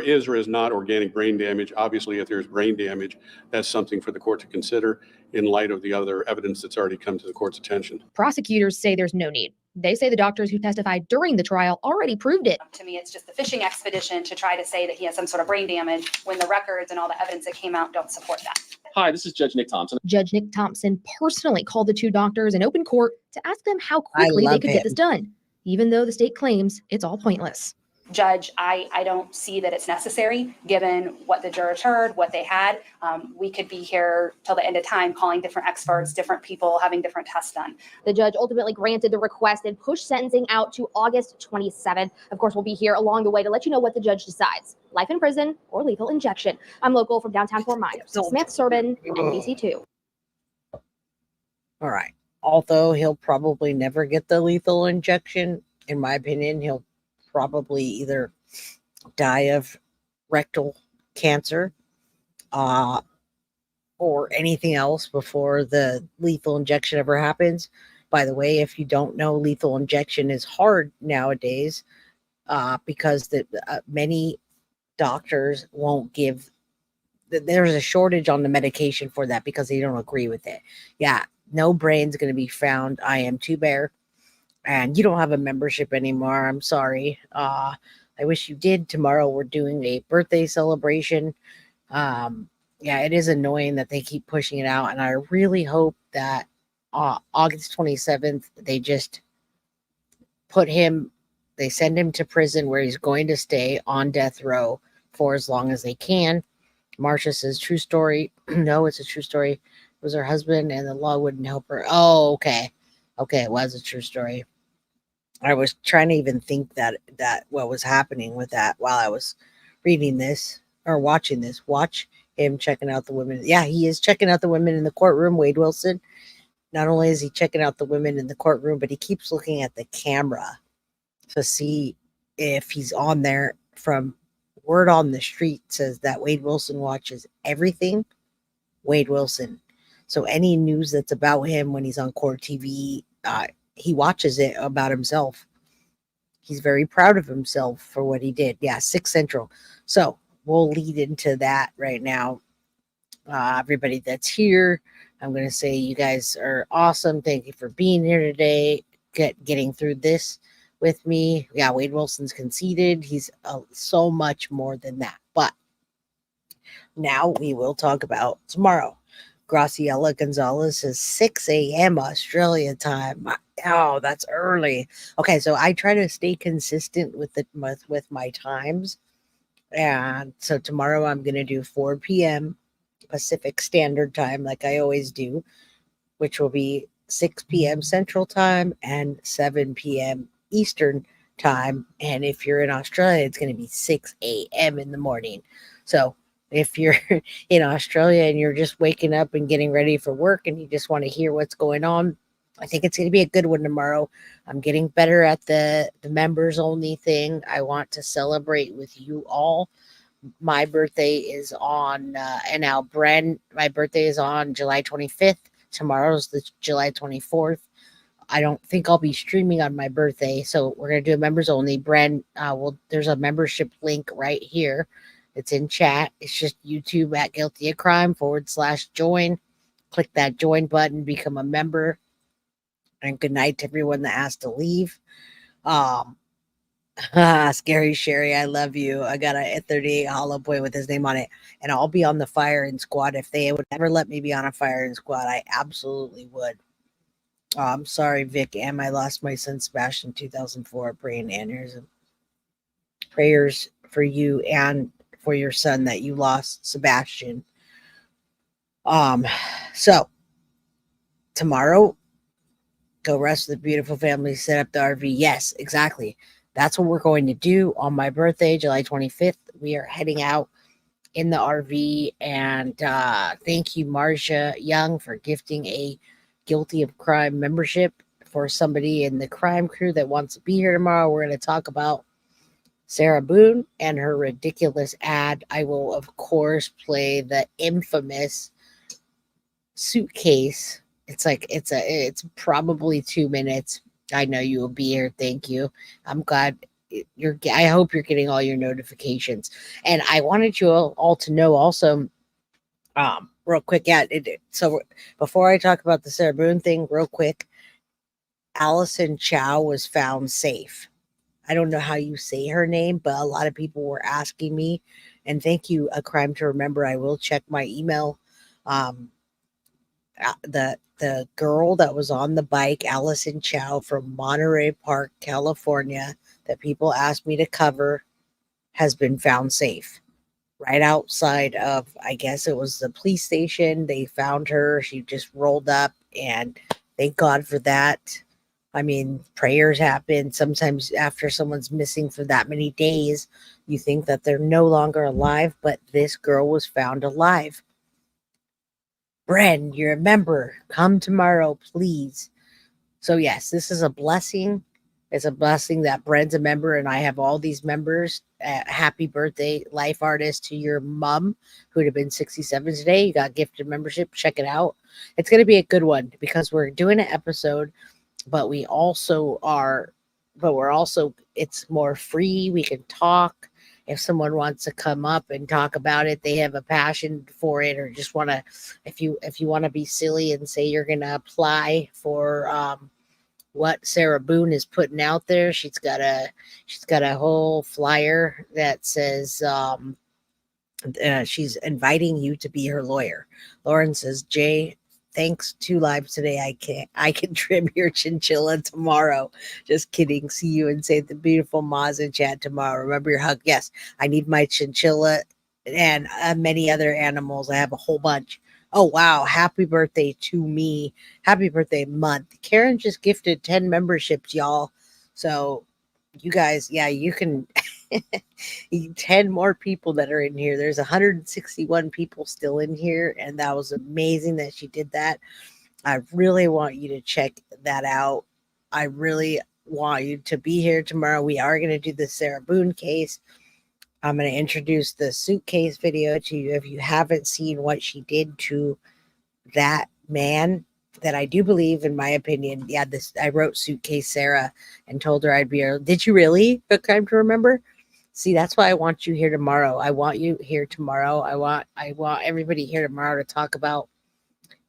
is or is not organic brain damage. Obviously, if there's brain damage, that's something for the court to consider in light of the other evidence that's already come to the court's attention. Prosecutors say there's no need. They say the doctors who testified during the trial already proved it. To me, it's just a fishing expedition to try to say that he has some sort of brain damage when the records and all the evidence that came out don't support that. Hi, this is Judge Nick Thompson. Judge Nick Thompson personally called the two doctors in open court to ask them how quickly they could get this done, even though the state claims it's all pointless. Judge, I don't see that it's necessary given what the jurors heard, what they had. We could be here till the end of time calling different experts, different people, having different tests done. The judge ultimately granted the request and pushed sentencing out to August 27th. Of course, we'll be here along the way to let you know what the judge decides. Life in prison or lethal injection. I'm local from downtown Fort Myers. Samantha Serban, NBC2. All right. Although he'll probably never get the lethal injection, in my opinion, he'll probably either die of rectal cancer or anything else before the lethal injection ever happens. By the way, if you don't know, lethal injection is hard nowadays because many doctors won't give. There's a shortage on the medication for that because they don't agree with it. Yeah, no brain's going to be found. I am too bare. And you don't have a membership anymore. I'm sorry. I wish you did. Tomorrow we're doing a birthday celebration. Yeah, it is annoying that they keep pushing it out. And I really hope that August 27th, they just they send him to prison where he's going to stay on death row for as long as they can. Marsha says, true story. No, it's a true story. It was her husband and the law wouldn't help her. Oh, okay. Okay, it was a true story. I was trying to even think that what was happening with that while I was reading this or watching this. Watch him checking out the women. Yeah, he is checking out the women in the courtroom, Wade Wilson. Not only is he checking out the women in the courtroom, but he keeps looking at the camera to see if he's on there. From word on the street says that Wade Wilson watches everything. Wade Wilson. So any news that's about him when he's on court TV, he watches it about himself. He's very proud of himself for what he did. Yeah, 6 Central. So we'll lead into that right now. Everybody that's here, I'm going to say you guys are awesome. Thank you for being here today, getting through this with me. Yeah, Wade Wilson's conceded. He's so much more than that. But now we will talk about tomorrow. Graciela Gonzalez is 6 a.m. Australia time. Oh, that's early. Okay, so I try to stay consistent with my times. And so tomorrow I'm going to do 4 p.m. Pacific Standard Time, like I always do, which will be 6 p.m. Central Time and 7 p.m. Eastern Time. And if you're in Australia, it's going to be 6 a.m. in the morning. So if you're in Australia and you're just waking up and getting ready for work and you just want to hear what's going on, I think it's going to be a good one tomorrow. I'm getting better at the members only thing. I want to celebrate with you all. My birthday is on, and now my birthday is on July 25th. Tomorrow's the July 24th. I don't think I'll be streaming on my birthday, so we're going to do a members only. There's a membership link right here. It's in chat. It's just YouTube at Guilty of Crime /join. Click that join button, become a member. And good night to everyone that has to leave. Scary Sherry, I love you. I got a 38 Hollow Boy with his name on it, and I'll be on the firing squad. If they would ever let me be on a firing squad, I absolutely would. I'm sorry, Vic M. I lost my son Sebastian in 2004 brain aneurysm. Prayers for you and for your son that you lost Sebastian. So tomorrow, go rest with the beautiful family, set up the RV. Yes, exactly. That's what we're going to do on my birthday, July 25th. We are heading out in the RV. And thank you, Marcia Young, for gifting a Guilty of Crime membership for somebody in the crime crew that wants to be here tomorrow. We're going to talk about Sarah Boone and her ridiculous ad. I will, of course, play the infamous suitcase. It's probably 2 minutes. I know you will be here. Thank you. I'm glad I hope you're getting all your notifications. And I wanted you all to know also, real quick. So before I talk about the Sarah Boone thing, real quick, Allison Chow was found safe. I don't know how you say her name, but a lot of people were asking me. And thank you, A Crime to Remember. I will check my email. The girl that was on the bike, Allison Chow from Monterey Park, California, that people asked me to cover, has been found safe. Right outside of, I guess it was the police station. They found her. She just rolled up, and thank God for that. I mean, prayers happen. Sometimes after someone's missing for that many days, you think that they're no longer alive, but this girl was found alive. Bren, you're a member. Come tomorrow, please. So yes, this is a blessing. It's a blessing that Bren's a member and I have all these members. Happy birthday, Life Artist, to your mom, who would have been 67 today. You got gifted membership. Check it out. It's going to be a good one because we're doing an episode, but we're also, it's more free. We can talk. If someone wants to come up and talk about it, they have a passion for it, or just want to, if you want to be silly and say you're going to apply for what Sarah Boone is putting out there, she's got a whole flyer that says she's inviting you to be her lawyer. Lauren says, Jay, thanks, 2 lives today. I can trim your chinchilla tomorrow. Just kidding. See you and say the beautiful Maz in chat tomorrow. Remember your hug. Yes, I need my chinchilla and many other animals. I have a whole bunch. Oh, wow. Happy birthday to me. Happy birthday month. Karen just gifted 10 memberships, y'all. So you guys, yeah, you can 10 more people that are in here. There's 161 people still in here, and that was amazing that she did that. I really want you to check that out. I really want you to be here tomorrow. We are going to do the Sarah Boone case. I'm going to introduce the suitcase video to you if you haven't seen what she did to that man that I do believe, in my opinion, I wrote Suitcase Sarah and told her I'd be here. Did you really? A Crime to Remember? See, that's why I want you here tomorrow. I want you here tomorrow. I want everybody here tomorrow to talk about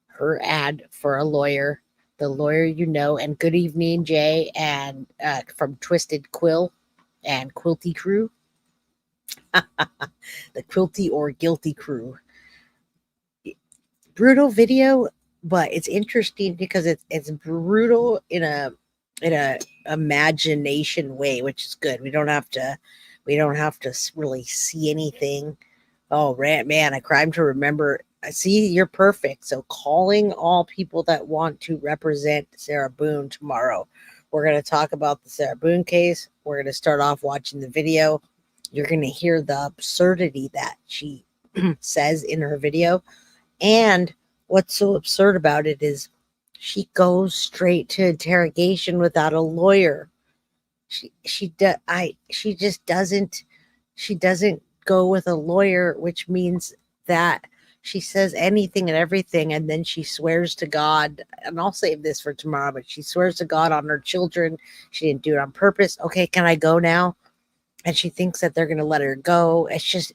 her ad for a lawyer the lawyer you know. And good evening, Jay, and from Twisted Quill and Quilty Crew. The Quilty or Guilty Crew. Brutal video, but it's interesting because it's brutal in a imagination way, which is good. We don't have to really see anything. Oh, man, a crime to remember. I see you're perfect. So calling all people that want to represent Sarah Boone tomorrow. We're going to talk about the Sarah Boone case. We're going to start off watching the video. You're going to hear the absurdity that she says in her video. And what's so absurd about it is she goes straight to interrogation without a lawyer. She just doesn't go with a lawyer, which means that she says anything and everything, and then she swears to God, and I'll save this for tomorrow, but she swears to God on her children. She didn't do it on purpose. Okay, can I go now? And she thinks that they're going to let her go. It's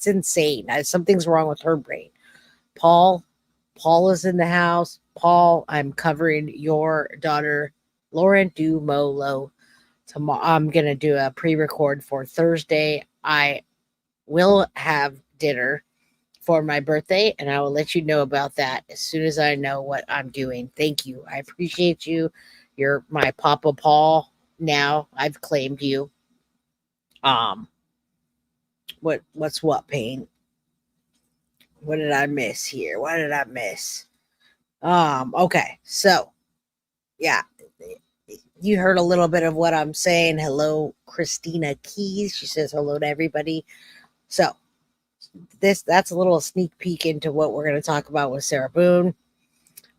insane. Something's wrong with her brain. Paul is in the house. Paul, I'm covering your daughter, Lauren Dumolo. Tomorrow, I'm going to do a pre-record for Thursday. I will have dinner for my birthday, and I will let you know about that as soon as I know what I'm doing. Thank you. I appreciate you. You're my Papa Paul now. I've claimed you. What's what, Pain? What did I miss here? What did I miss? Okay. So, yeah. You heard a little bit of what I'm saying. Hello, Christina Keys. She says hello to everybody. So, that's a little sneak peek into what we're going to talk about with Sarah Boone.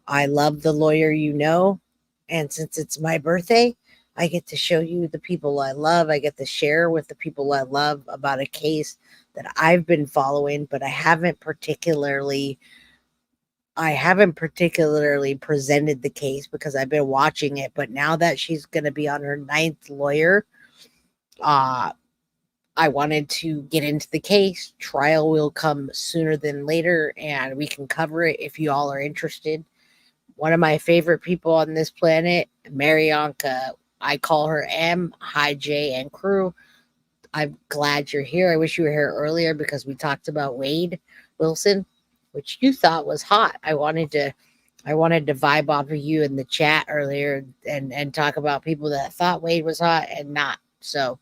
I love the lawyer you know. And since it's my birthday, I get to show you the people I love. I get to share with the people I love about a case that I've been following, but I haven't particularly presented the case because I've been watching it. But now that she's going to be on her 9th lawyer, I wanted to get into the case. Trial will come sooner than later, and we can cover it if you all are interested. One of my favorite people on this planet, Marianka. I call her M. Hi, Jay and crew. I'm glad you're here. I wish you were here earlier because we talked about Wade Wilson, which you thought was hot. I wanted to vibe off of you in the chat earlier and talk about people that thought Wade was hot and not. So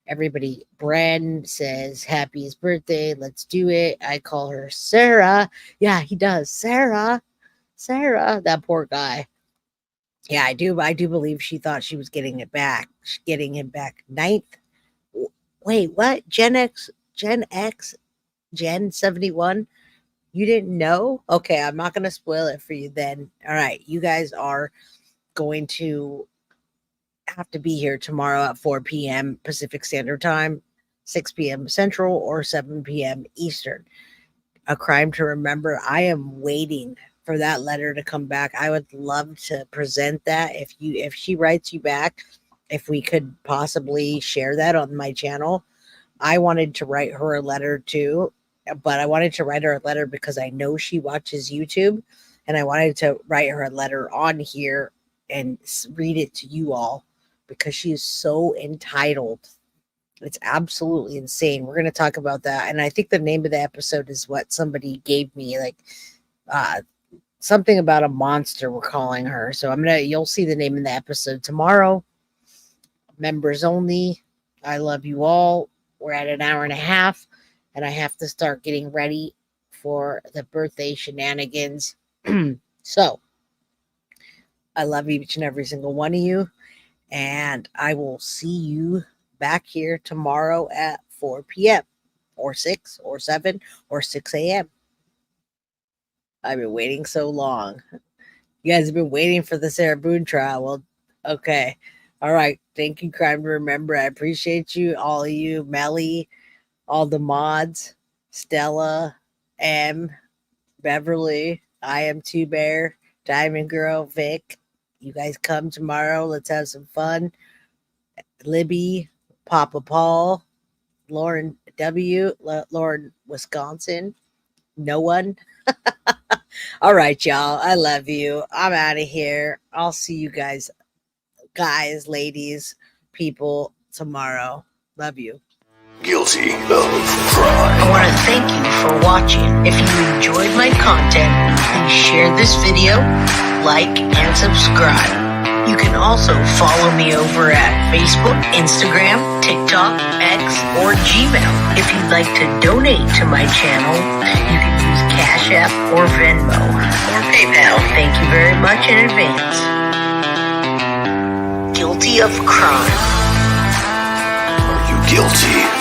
everybody, Bren says happy his birthday. Let's do it. I call her Sarah. Yeah, he does. Sarah, that poor guy. Yeah, I do believe she thought she was getting him back 9th. Wait, what? Gen X, Gen 71? You didn't know? Okay, I'm not going to spoil it for you then. All right, you guys are going to have to be here tomorrow at 4 p.m. Pacific Standard Time, 6 p.m. Central, or 7 p.m. Eastern. A crime to remember. I am waiting for that letter to come back. I would love to present that. If she writes you back, if we could possibly share that on my channel. I wanted to write her a letter too, but I wanted to write her a letter because I know she watches YouTube, and I wanted to write her a letter on here and read it to you all because she is so entitled. It's absolutely insane. We're going to talk about that. And I think the name of the episode is what somebody gave me, like something about a monster, we're calling her. So you'll see the name in the episode tomorrow. Members only. I love you all. We're at an hour and a half, and I have to start getting ready for the birthday shenanigans. So I love each and every single one of you, and I will see you back here tomorrow at 4 p.m. or 6 or 7 or 6 a.m. I've been waiting so long. You guys have been waiting for the Sarah Boone trial. Well, okay. All right. Thank you, Crime to Remember. I appreciate you, all of you, Melly, all the mods, Stella, M, Beverly, I Am Two Bear, Diamond Girl, Vic. You guys come tomorrow. Let's have some fun. Libby, Papa Paul, Lauren W, Lauren, Wisconsin. No one. All right, y'all. I love you. I'm out of here. I'll see you guys, ladies, people tomorrow. Love you. Guilty of crime. I want to thank you for watching. If you enjoyed my content, please share this video, like, and subscribe. You can also follow me over at Facebook, Instagram, TikTok, X, or Gmail. If you'd like to donate to my channel, you can use Cash App or Venmo or PayPal. Thank you very much in advance. Guilty of crime. Are you guilty?